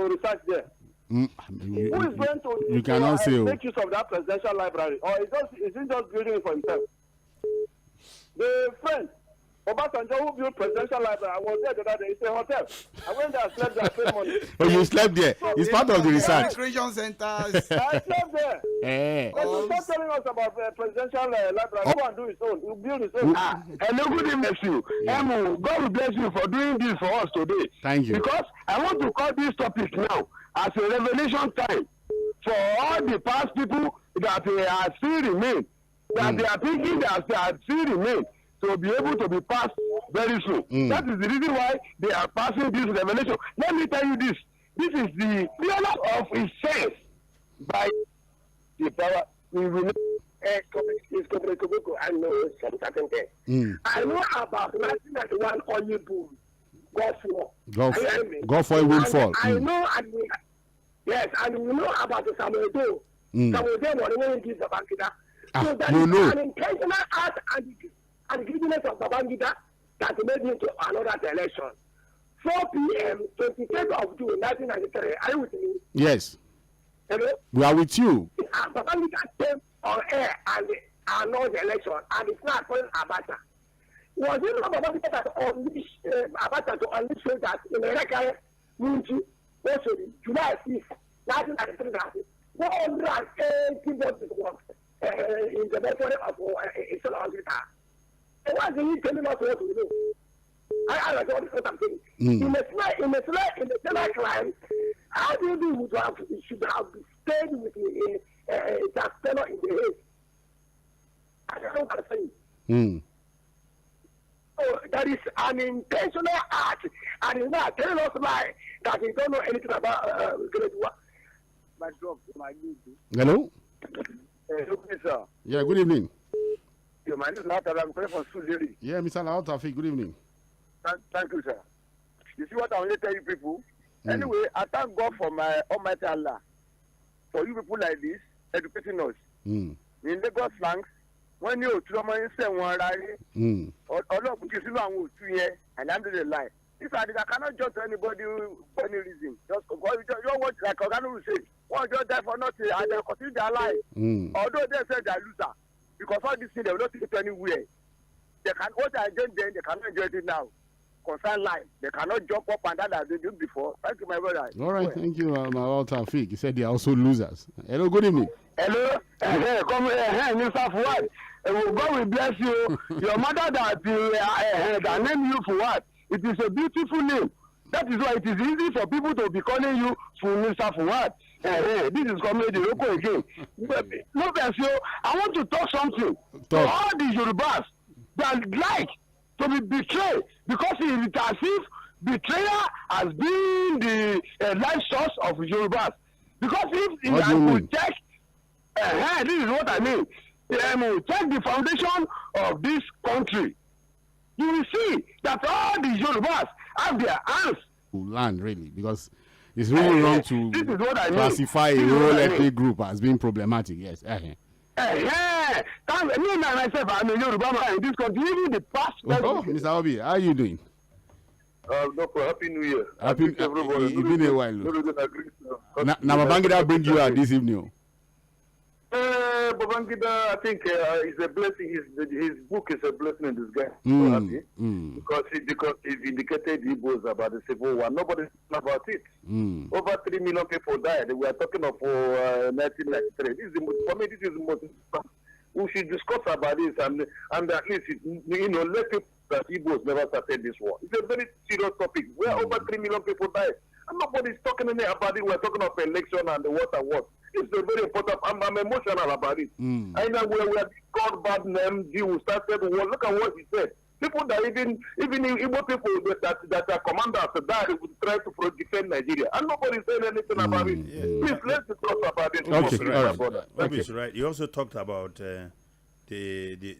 research there? Who is going to make use of that presidential library? Or is it just building it for himself? The friend, Obasanjo, who built presidential library, I was there the other day. It's a hotel. I went there, slept there, paid money. Oh, you slept there? It's part of the research. Recreation centers. I slept there. They should start telling us about presidential library. Go and do his own. You build his own. Hello, good evening, you. God will bless you for doing this for us today. Thank you. Because I want to call this topic now as a revelation time for all the past people that are still remain, that they are thinking that they are still remain, to be able to be passed very soon. That is the reason why they are passing this revelation. Let me tell you this. This is the failure of his sense by the power. We will I know some certain things. I know about 1991 oil boom. Gulf oil will fall. I know, yes, and we know about the Samodo. Samodo was the one who gives the Babangida. So that is an intentional act and the greediness of Babangida that made him to another election. 4 p.m., 23rd of June, 1993. Are you with me? Yes. Hello? We are with you. Babangida came on air and announced the election, and it's not calling Abacha. Was it not Babangida that unleashed Abacha to unleash soldiers in America, July 5th, 1993? 480 votes in the network of Isologita. And why is he telling us what to do? I don't know what I'm saying. In the general crime, how do you should have stayed with that fellow in the head? I don't know what I'm saying. So that is an intentional act, and he's not telling us lie that he don't know anything about my job, my duty. Hello? Okay, sir. Yeah, good evening. Your mind is not that I'm calling from Suzeri. Yeah, Mr. Laotafi, good evening. Thank you, sir. You see what I want to tell you people? Anyway, I thank God for my Almighty Allah. For you people like this, educating us. In Lagos flanks, when you say one right, or not, because you want to and I'm the lie. If I cannot judge anybody for any reason, just because you want like Organo will say, one just die for nothing, and they continue their life. Although they say they're loser, because all these things they will not take it anywhere. They can what they enjoy then, they cannot enjoy it now. concern line. They cannot jump up and down as they did before. Thank you, my brother. All right, thank you, Tafik. He said they are also losers. Hello, good evening. Hello, come here, Mr. Fuad. God will bless you. Your mother that named you Fuad. It is a beautiful name. That is why it is easy for people to be calling you Mr. Fuad. This is comedy local again. No, you. I want to talk something to all the Yorubas that like to be betrayed because it is as if betrayal has been the life source of Yorubas. Because if I could check, this is what I mean. Check the foundation of this country. You will see that all the Yorubas have their hands. Land really, because it's really wrong to this is what I mean. classify a rural ethnic group as being problematic. Yes. Me and myself, I'm a Yoruba man in this country. Even the past. Mr. Obi, how are you doing? Doctor, Happy New Year. Happy. It's been a while. Now, Babangida bring you out this evening. Babangida, I think is a blessing. His book is a blessing in disguise. So happy because he vindicated Igbos about the Civil War. Nobody talking about it. Over 3 million people died. We are talking of 1993. For me, this is the most. We should discuss about this and at least let people that Igbos never started this war. It's a very serious topic. Where over 3 million people died. And nobody's talking about it. We're talking of election and what. It's a very important. I'm emotional about it. I know where we have called bad name. You started war. Look at what he said. People that even Igbo people that are commanders that would try to defend Nigeria, and nobody said anything about it. Please let's talk about it. Okay, right. You also talked about the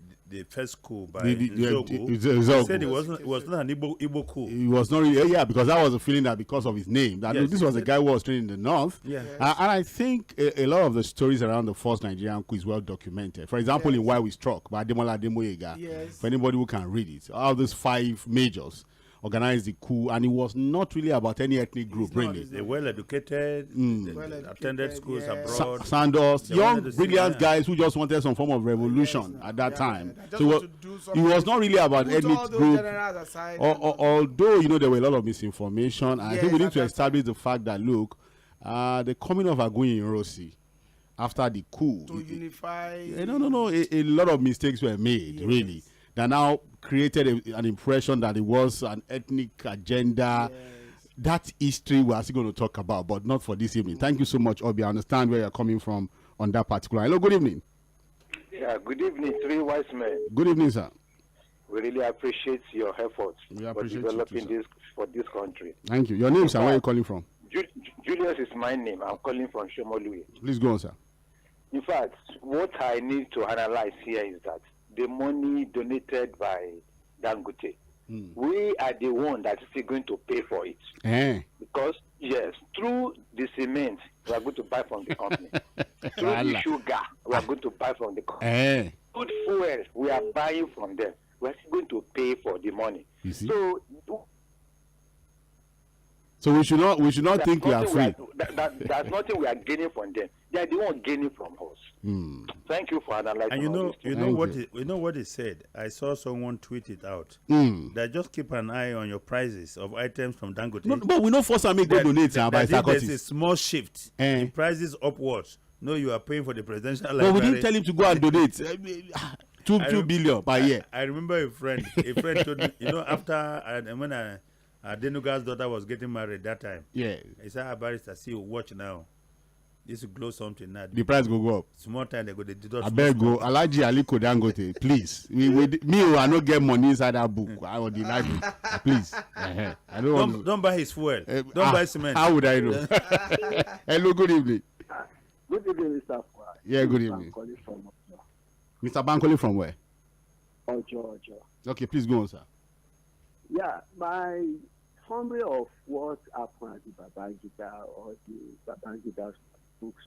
first coup by Zogu. He said it was not an Igbo coup. It was not really, because that was a feeling that because of his name, that this was a guy who was trained in the north. And I think a lot of the stories around the first Nigerian coup is well documented. For example, in Why We Struck by Ademola Ademoyega, for anybody who can read it, all these 5 majors organized the coup, and it was not really about any ethnic group, really. They were well-educated, attended schools abroad. Sandos, young, brilliant guys who just wanted some form of revolution at that time. So it was not really about ethnic group. Although, there were a lot of misinformation, I think we need to establish the fact that, look, the coming of Aguiyi Ironsi after the coup. To unify. No. A lot of mistakes were made, really. That now created an impression that it was an ethnic agenda. That history we're still going to talk about, but not for this evening. Thank you so much, Obi. I understand where you're coming from on that particular. Hello, good evening. Yeah, good evening, 3 wise men. Good evening, sir. We really appreciate your efforts for developing this for this country. Thank you. Your name, sir, where are you calling from? Julius is my name. I'm calling from Shomolui. Please go on, sir. In fact, what I need to analyze here is that the money donated by Dangote, we are the one that is still going to pay for it. Because, yes, through the cement, we are going to buy from the company. Through the sugar, we are going to buy from the company. Good fuel, we are buying from them. We are still going to pay for the money. You see? So we should not think we are free. There's nothing we are gaining from them. They are the one gaining from us. Thank you for analyzing. And you know what he said. I saw someone tweet it out. That just keep an eye on your prices of items from Dangote. No, but we know first time go donate by there's a small shift in prices upwards. No, you are paying for the presidential library. But we didn't tell him to go and donate. 2 billion per year. I remember a friend told me, after when Adenuga's daughter was getting married that time. Yeah. He said, barrister, see, watch now. This will glow something now. The price will go up. Small time they go, they deduct. I beg go, LG Aliko Dangote, please. Me who I not get money inside that book. I will deny you. Please. I don't buy his fuel. Don't buy cement. How would I know? Hello, good evening. Good evening, Mr. Yeah, good evening. Mr. Bankole from where? Ojo. Okay, please go on, sir. Yeah, my summary of what happened at the Babangida or the Babangida's books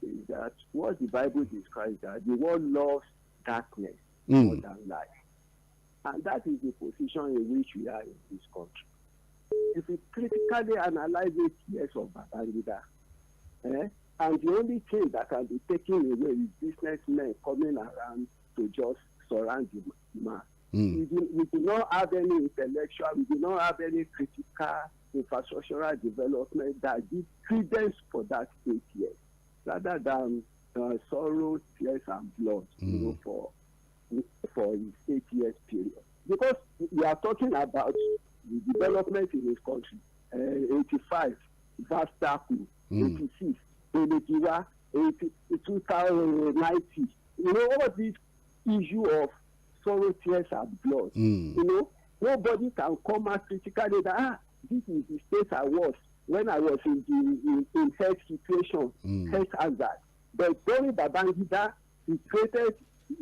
is that what the Bible describes that the world loves darkness more than light. And that is the position in which we are in this country. If we critically analyze 8 years of Babangida, and the only thing that can be taken away is businessmen coming around to just surround the man. We do not have any intellectual, we do not have any critical infrastructural development that gives credence for that 8 years, rather than sorrow, tears, and blood, for his 8 years period. Because we are talking about the development in his country, 85, Vastaku, 86, Delegiwa, 2090. All these issue of sorrow, tears, and blood. Nobody can come out critically that this is the state I was when I was in health situation, health hazard. But during Babangida, he created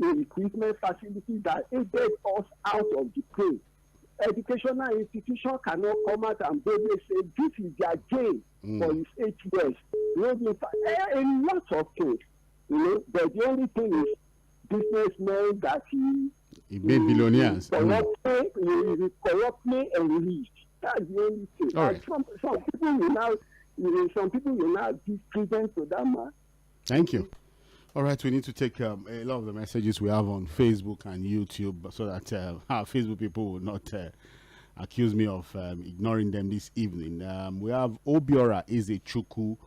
a equipment facility that aided us out of the pain. Educational institution cannot come out and boldly say this is their gain for his 8 years. A lot of things, but the only thing is businessmen that he made billionaires. He corruptly enriched. That's the only thing. Right. Some people will now give credence to that man. Thank you. All right, we need to take a lot of the messages we have on Facebook and YouTube so that our Facebook people will not accuse me of ignoring them this evening. We have Obiora Ezechukwu.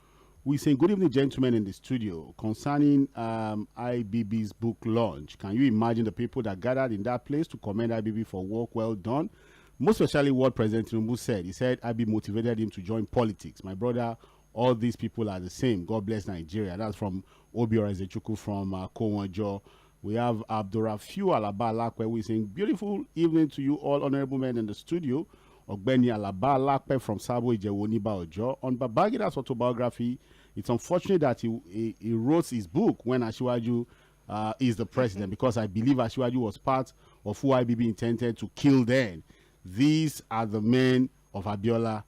We say, good evening, gentlemen in the studio. Concerning IBB's book launch, can you imagine the people that gathered in that place to commend IBB for work well done? Most especially what President Tinubu said. He said IBB motivated him to join politics. My brother, all these people are the same. God bless Nigeria. That's from Obiora Ezechukwu from Kowonjo. We have Abdurrafiu Alaba Alakwe. We're saying, beautiful evening to you all honorable men in the studio. Ogbeni Alaba Alakwe from Sabo Ijewoniba Ojo. On Babangida's autobiography, it's unfortunate that he wrote his book when Asiwaju is the president, because I believe Asiwaju was part of who IBB intended to kill then. These are the men of Abiola.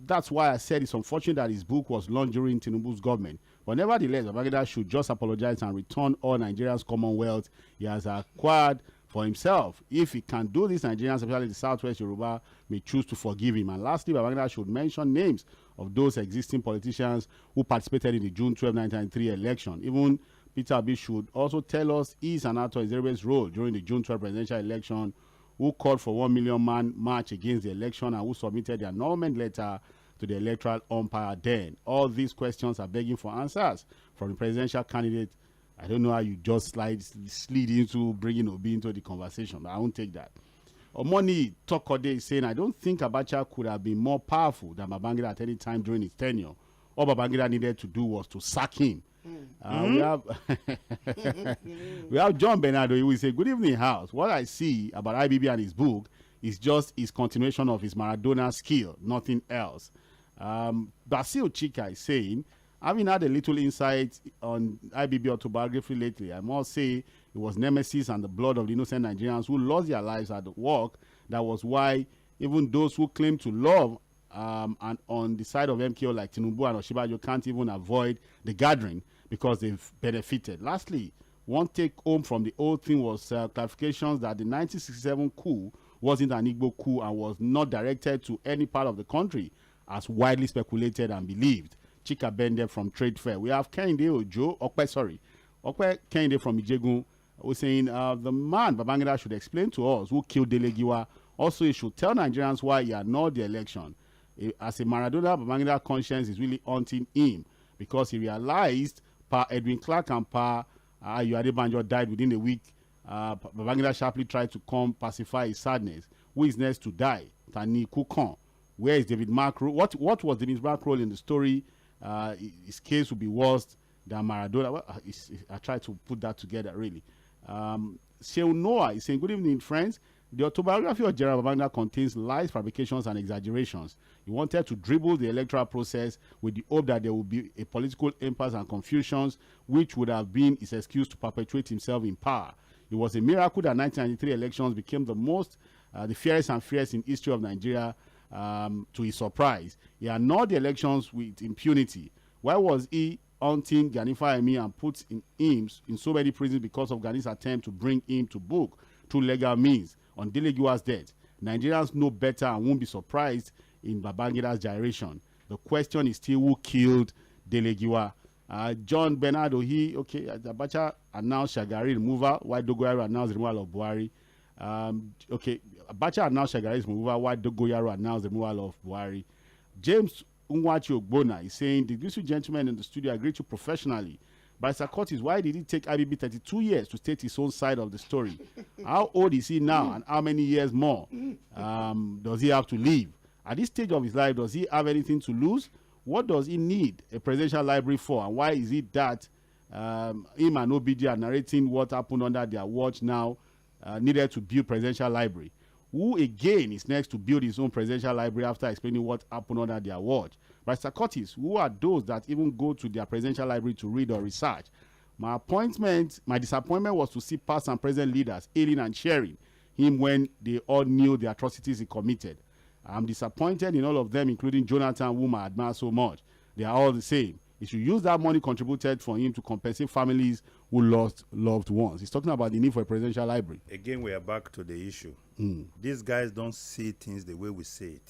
That's why I said it's unfortunate that his book was launched during Tinubu's government. But nevertheless, Babangida should just apologize and return all Nigerians' commonwealth he has acquired for himself. If he can do this, Nigerians, especially the Southwest Yoruba, may choose to forgive him. And lastly, Babangida should mention names of those existing politicians who participated in the June 12, 1993 election. Even Peter Obi should also tell us his and Ato's role during the June 12 presidential election, who called for 1 million man march against the election and who submitted the annulment letter to the electoral umpire then. All these questions are begging for answers from the presidential candidate. I don't know how you just slid into bringing Obi into the conversation, but I won't take that. Omoni Tokode is saying, I don't think Abacha could have been more powerful than Babangida at any time during his tenure. All Babangida needed to do was to sack him. We have John Bernardo. He will say, good evening, house. What I see about IBB and his book is just his continuation of his Maradona skill, nothing else. Basil Chika is saying, having had a little insight on IBB autobiography lately, I must say it was nemesis and the blood of the innocent Nigerians who lost their lives at the work. That was why even those who claim to love and on the side of MKO like Tinubu and Oshibajo can't even avoid the gathering because they've benefited. Lastly, one take home from the whole thing was clarifications that the 1967 coup wasn't an Igbo coup and was not directed to any part of the country as widely speculated and believed. Chika Bende from Trade Fair. We have Kehinde Ojo, Okwe Kehinde from Ijegun, was saying the man Babangida should explain to us who killed Delegiwa. Also, he should tell Nigerians why he annulled the election. As a Maradona, Babangida conscience is really haunting him because he realized Pa Edwin Clark and Pa Ayo Adebanjo died within a week. Babangida sharply tried to come pacify his sadness. Who is next to die? Tani Kukon. Where is David Mark? What was David Mark's role in the story? His case would be worse than Maradona. Well, I tried to put that together, really. Sheil Noah is saying, good evening, friends. The autobiography of General Babangida contains lies, fabrications, and exaggerations. He wanted to dribble the electoral process with the hope that there would be a political impasse and confusions, which would have been his excuse to perpetuate himself in power. It was a miracle that 1993 elections became the fairest and freest in history of Nigeria. To his surprise, he annulled the elections with impunity. Why was he hunting Gani Fahimi and put him in so many prisons because of Gani's attempt to bring him to book through legal means on Delegiwa's death? Nigerians know better and won't be surprised in Babangida's gyration. The question is still who killed Delegiwa. John Bernardo, Abacha announced Shagari removal, while Dogoyaro announced the removal of Buhari. Abacha announced Shagari's removal, while Dogoyaro announced the removal of Buhari. James Unwachi Ogbona is saying, the district gentleman in the studio agreed to professionally. By Curtis, why did it take IBB 32 years to state his own side of the story? How old is he now, and how many years more does he have to live? At this stage of his life, does he have anything to lose? What does he need a presidential library for, and why is it that him and OBD are narrating what happened under their watch now needed to build presidential library? Who again is next to build his own presidential library after explaining what happened under their watch? By Curtis, who are those that even go to their presidential library to read or research? My disappointment was to see past and present leaders hailing and cheering him when they all knew the atrocities he committed. I'm disappointed in all of them, including Jonathan, whom I admire so much. They are all the same. He should use that money contributed for him to compensate families who lost loved ones. He's talking about the need for a presidential library. Again, we are back to the issue. These guys don't see things the way we see it.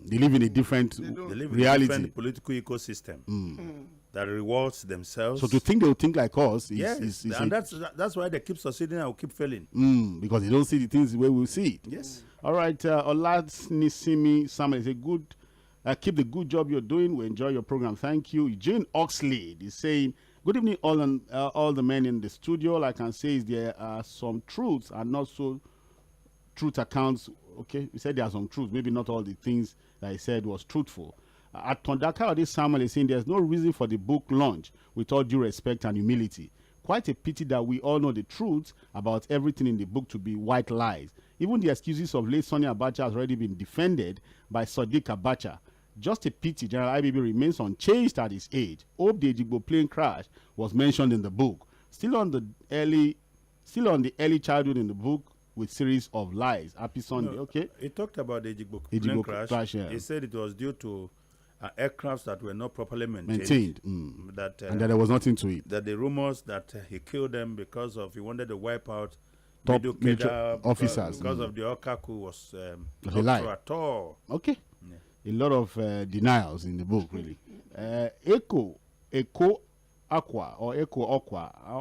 They live in a different reality. Different political ecosystem that rewards themselves. So to think they will think like us and that's why they keep succeeding and will keep failing. Because they don't see the things the way we see it. Yes. All right, Olanisimi Samuel is good. Keep the good job you're doing. We enjoy your program. Thank you. Eugene Oxley is saying, good evening, all the men in the studio. All I can say is there are some truths and not so truth accounts. Okay, we said there are some truths. Maybe not all the things that he said was truthful. At Tondaka, this Samuel is saying there's no reason for the book launch with all due respect and humility. Quite a pity that we all know the truth about everything in the book to be white lies. Even the excuses of late Sonny Abacha has already been defended by Sadiq Abacha. Just a pity General IBB remains unchanged at his age. Hope the Ejigbo plane crash was mentioned in the book. Still on the early childhood in the book with series of lies. Happy Sunday. Okay. He talked about the Ejigbo plane crash. He said it was due to aircrafts that were not properly maintained. And that there was nothing to it. That the rumors that he killed them because of he wanted to wipe out top military officers because of the Okaku was not true at all. Okay. Yeah. A lot of denials in the book, really. Echo Aqua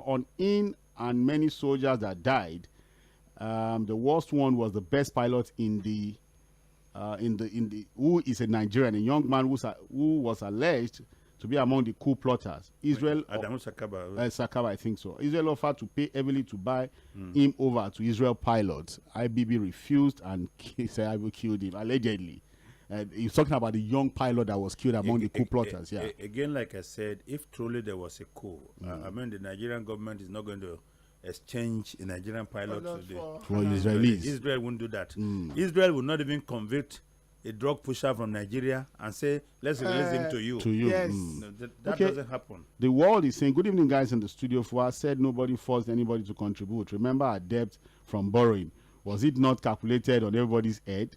on in and many soldiers that died. The worst one was the best pilot in the who is a Nigerian, a young man who was alleged to be among the coup plotters. Israel Adamu Sakaba. Sakaba, I think so. Israel offered to pay heavily to buy him over to Israel pilots. IBB refused and said I will kill him allegedly. He's talking about the young pilot that was killed among the coup plotters. Again, like I said, if truly there was a coup, I mean, the Nigerian government is not going to exchange a Nigerian pilot for Israelis. Israel won't do that. Israel will not even convict a drug pusher from Nigeria and say, let's release him to you. Yes. No, that doesn't happen. The world is saying, good evening, guys in the studio. For us said nobody forced anybody to contribute. Remember our debt from borrowing. Was it not calculated on everybody's head?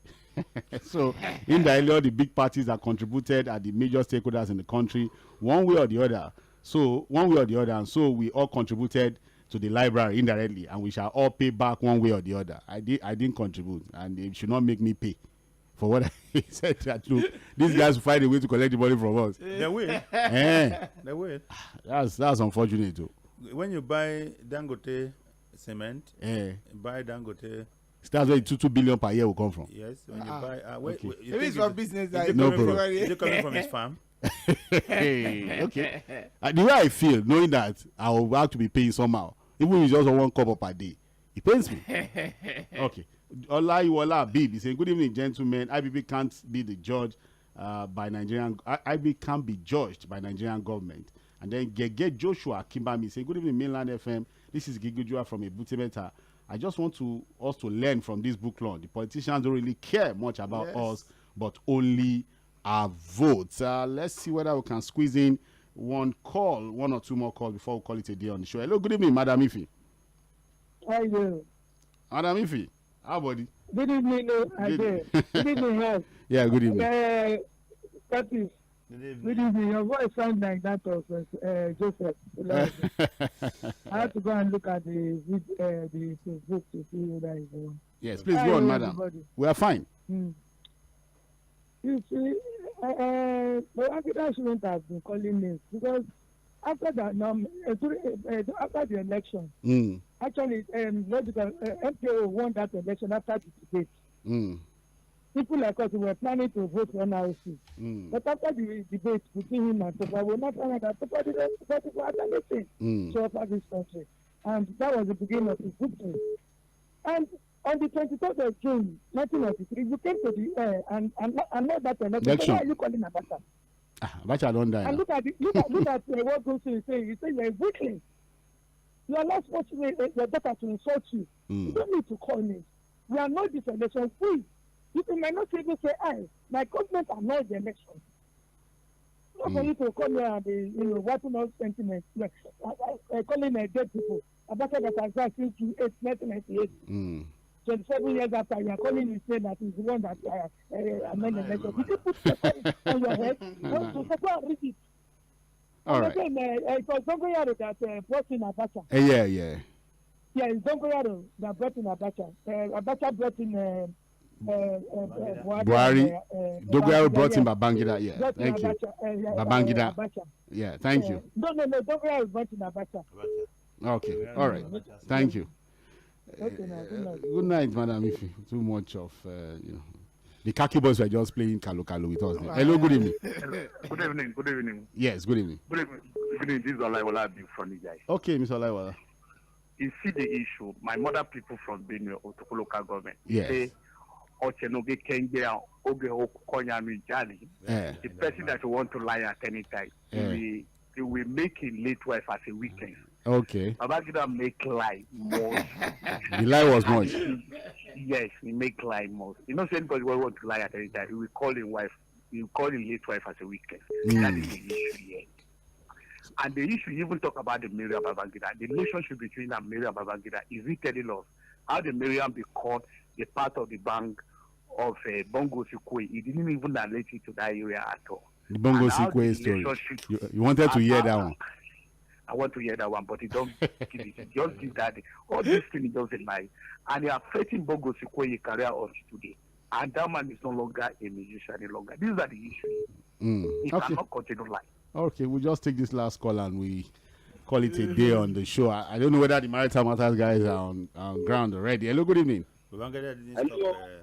So, indirectly, all the big parties that contributed are the major stakeholders in the country, one way or the other. And so we all contributed to the library indirectly, and we shall all pay back one way or the other. I didn't contribute, and they should not make me pay for what I said. That look, these guys will find a way to collect the money from us. They will. They will. That's unfortunate too. When you buy Dangote cement, buy Dangote. That's where 2 billion per year will come from. Yes, when you buy. Maybe it's for business. Is it coming from his farm? Okay. The way I feel, knowing that I will have to be paying somehow, even if it's just 1 cup per day, it pains me. Okay. Olaiwola Bib is saying, good evening, gentlemen. IBB can't be the judge by Nigerian. IBB can't be judged by Nigerian government. And then Gege Joshua Kimbami saying, good evening, Mainland FM. This is Gigujua from Ebutebeta. I just want us to learn from this book law. The politicians don't really care much about us, but only our votes. Let's see whether we can squeeze in one or two more calls before we call it a day on the show. Hello, good evening, Madam Ifi. How are you? Madam Ifi, how about it? Good evening, again. Good evening, yes. Yeah, good evening. Curtis. Good evening. Your voice sounds like that of Joseph. I have to go and look at the book to see whether it's the one. Yes, please go on, madam. Everybody. We are fine. You see, Babangida shouldn't have been calling names because after that, after the election, actually, MKO won that election after the debate. People like us were planning to vote for NRC. But after the debate between him and Topa, we not found that Topa didn't have anything to offer this country. And that was the beginning of his victory. And on the 23rd of June, 1993, you came to the air and not that election. So why are you calling Abacha? Abacha don't die. And look at what goes to say. You say you're a victim. You are not supposed to your daughter to insult you. You don't need to call me. We are not this election. You might not even say, my government are not the election. Not for you to come here and be, wiping out sentiments, calling dead people. Abacha that has died since 1998. 27 years after, you are calling me saying that he's the one that amended the election. Did you put the on your head? So read it. All right. It was Zīɣoᴜᴜ that brought in Abacha. Yeah, it's Zīɣoᴜᴜ that brought in Abacha. Abacha brought in Buhari. Zīɣoᴜᴜ brought in Babangida. Yeah, thank you. Babangida. Yeah, thank you. No, Zīɣoᴜᴜ brought in Abacha. Okay, all right. Thank you. Good night, madam. If too much of the khaki boys were just playing kalu with us. Hello, good evening. Good evening. Good evening. Yes, good evening. Good evening. Good evening. This is Olaiwola from you guys. Okay, Mr. Olaiwola. You see the issue. My mother people from Benue, Otoko local government. Yes. Say, the person that you want to lie at any time, he will make a late wife as a weekend. Okay. Babangida make lie more. The lie was much. Yes, he make lie more. You know, anybody will want to lie at any time, he will call his wife. He will call his late wife as a weekend. That is the issue here. And the issue, you even talk about the Miriam Babangida. The relationship between that Miriam Babangida is he telling us how the Miriam become a part of the bank of Bongo Sikwe. He didn't even relate it to that area at all. The Bongo Sikwe story. You wanted to hear that one. I want to hear that one, but he don't give it. Just give that. All these things doesn't lie. And they are affecting Bongo Sikwe career of today. And that man is no longer a musician any longer. These are the issues. He cannot continue lying. Okay, we'll just take this last call and we call it a day on the show. I don't know whether the Maritime Matters guys are on ground already. Hello, good evening. Hello,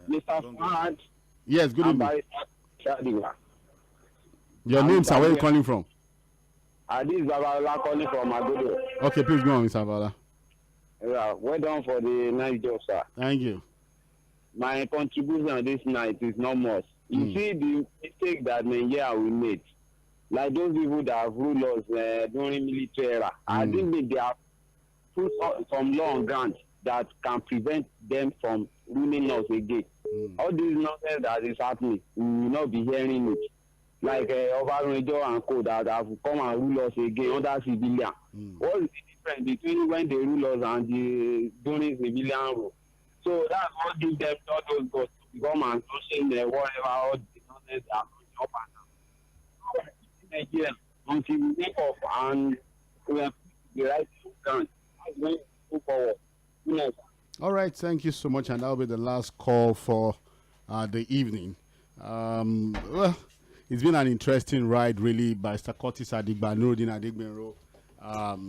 Mr. Fahad. Yes, good evening. Your name, sir, where are you calling from? This is Babala calling from Agodo. Okay, please go on, Mr. Babala. Yeah, well done for the nice job, sir. Thank you. My contribution this night is not much. You see the mistake that Nigeria we made. Like those people that have ruled us during military era. I think they have put some law on ground that can prevent them from ruling us again. All this nonsense that is happening, we will not be hearing it. Like 괏ᴜᴜᴜ and co that have come and rule us again under civilian. What is the difference between when they rule us and during civilian rule? So that's what gives them all those guys to come and question whatever all the nonsense that are going up and down. Nigeria, until we make up and we have the right ground, we move forward. All right, thank you so much, and that'll be the last call for the evening. Well, it's been an interesting ride, really, by Statista Adigba, Nuruddin Adegbenro,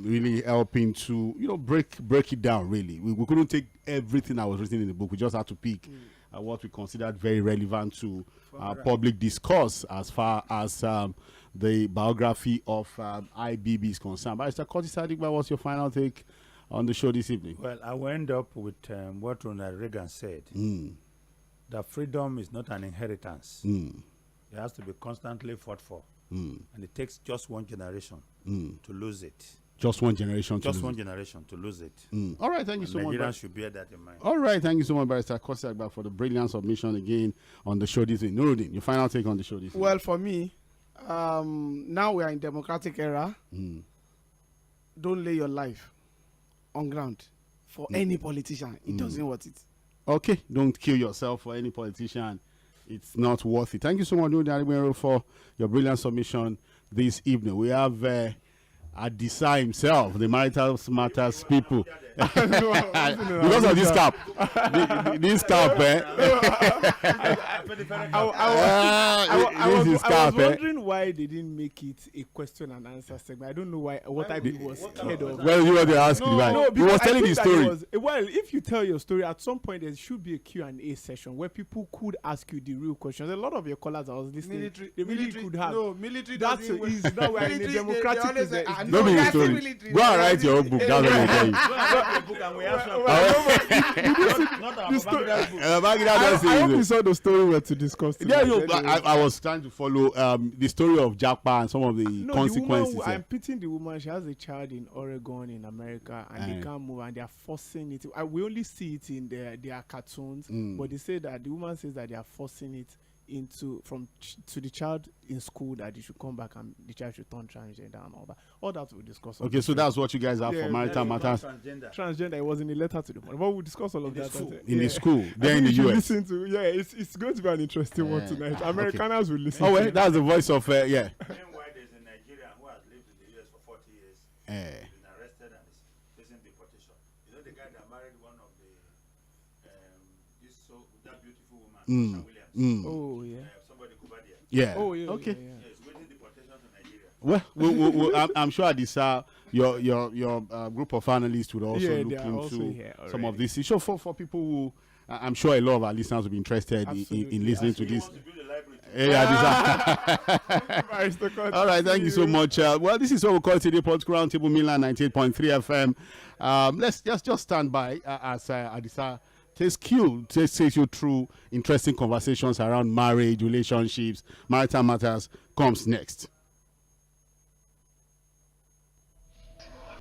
really helping to break it down. Really, we couldn't take everything that was written in the book. We just had to pick what we considered very relevant to public discourse as far as the biography of IBB is concerned. But Statista Adigba, what's your final take on the show this evening? Well, I will end up with what Ronald Reagan said. That freedom is not an inheritance. It has to be constantly fought for. And it takes just one generation to lose it. Just one generation to lose it. All right, thank you so much. Nigerians should bear that in mind. All right, thank you so much, Barrister Statista Adigba, for the brilliant submission again on the show this evening. Nuruddin, your final take on the show this evening. Well, for me, now we are in democratic era. Don't lay your life on ground for any politician. It doesn't worth it. Okay, don't kill yourself for any politician. It's not worth it. Thank you so much, Nuruddin Adegbenro, for your brilliant submission this evening. We have Adisa himself, the Maritime Matters people. Because of this cap. This cap, I was wondering why they didn't make it a question and answer segment. I don't know why. What IB was scared of. Well, you were to ask right? No, he was telling the story. Well, if you tell your story, at some point there should be a Q&A session where people could ask you the real questions. A lot of your callers I was listening, they really could have. No, military. That's easy. Now we're in a democratic. Don't be story. Go and write your own book. That's what I'm I hope you saw the story we're to discuss today. Yeah, I was trying to follow the story of Japa and some of the consequences. I'm pitying the woman. She has a child in Oregon in America, and they can't move, and they are forcing it. We only see it in their cartoons, but they say that the woman says that they are forcing it to the child in school, that they should come back and the child should turn transgender and all that. All that we'll discuss. Okay, so that's what you guys have for maritime matters. Transgender. It was in a letter to the morning, but we'll discuss all of that. In the school, there in the US. It's going to be an interesting one tonight. Americaners will listen. Oh, well, that's the voice of Meanwhile, there's a Nigerian who has lived in the US for 40 years. He's been arrested and is facing deportation. You know the guy that married one of that beautiful woman, Williams. Oh yeah. Somebody Kubadia. Yeah. Oh yeah. Okay. Yeah. He's waiting deportation to Nigeria. Well, I'm sure Adisa, your group of analysts would also look into some of this issue for people who I'm sure a lot of our listeners will be interested in listening to this. All right, thank you so much. Well, this is what we call today Political Roundtable Milan 98.3 FM. Let's just stand by as Adisa takes you through interesting conversations around marriage, relationships, marital matters comes next.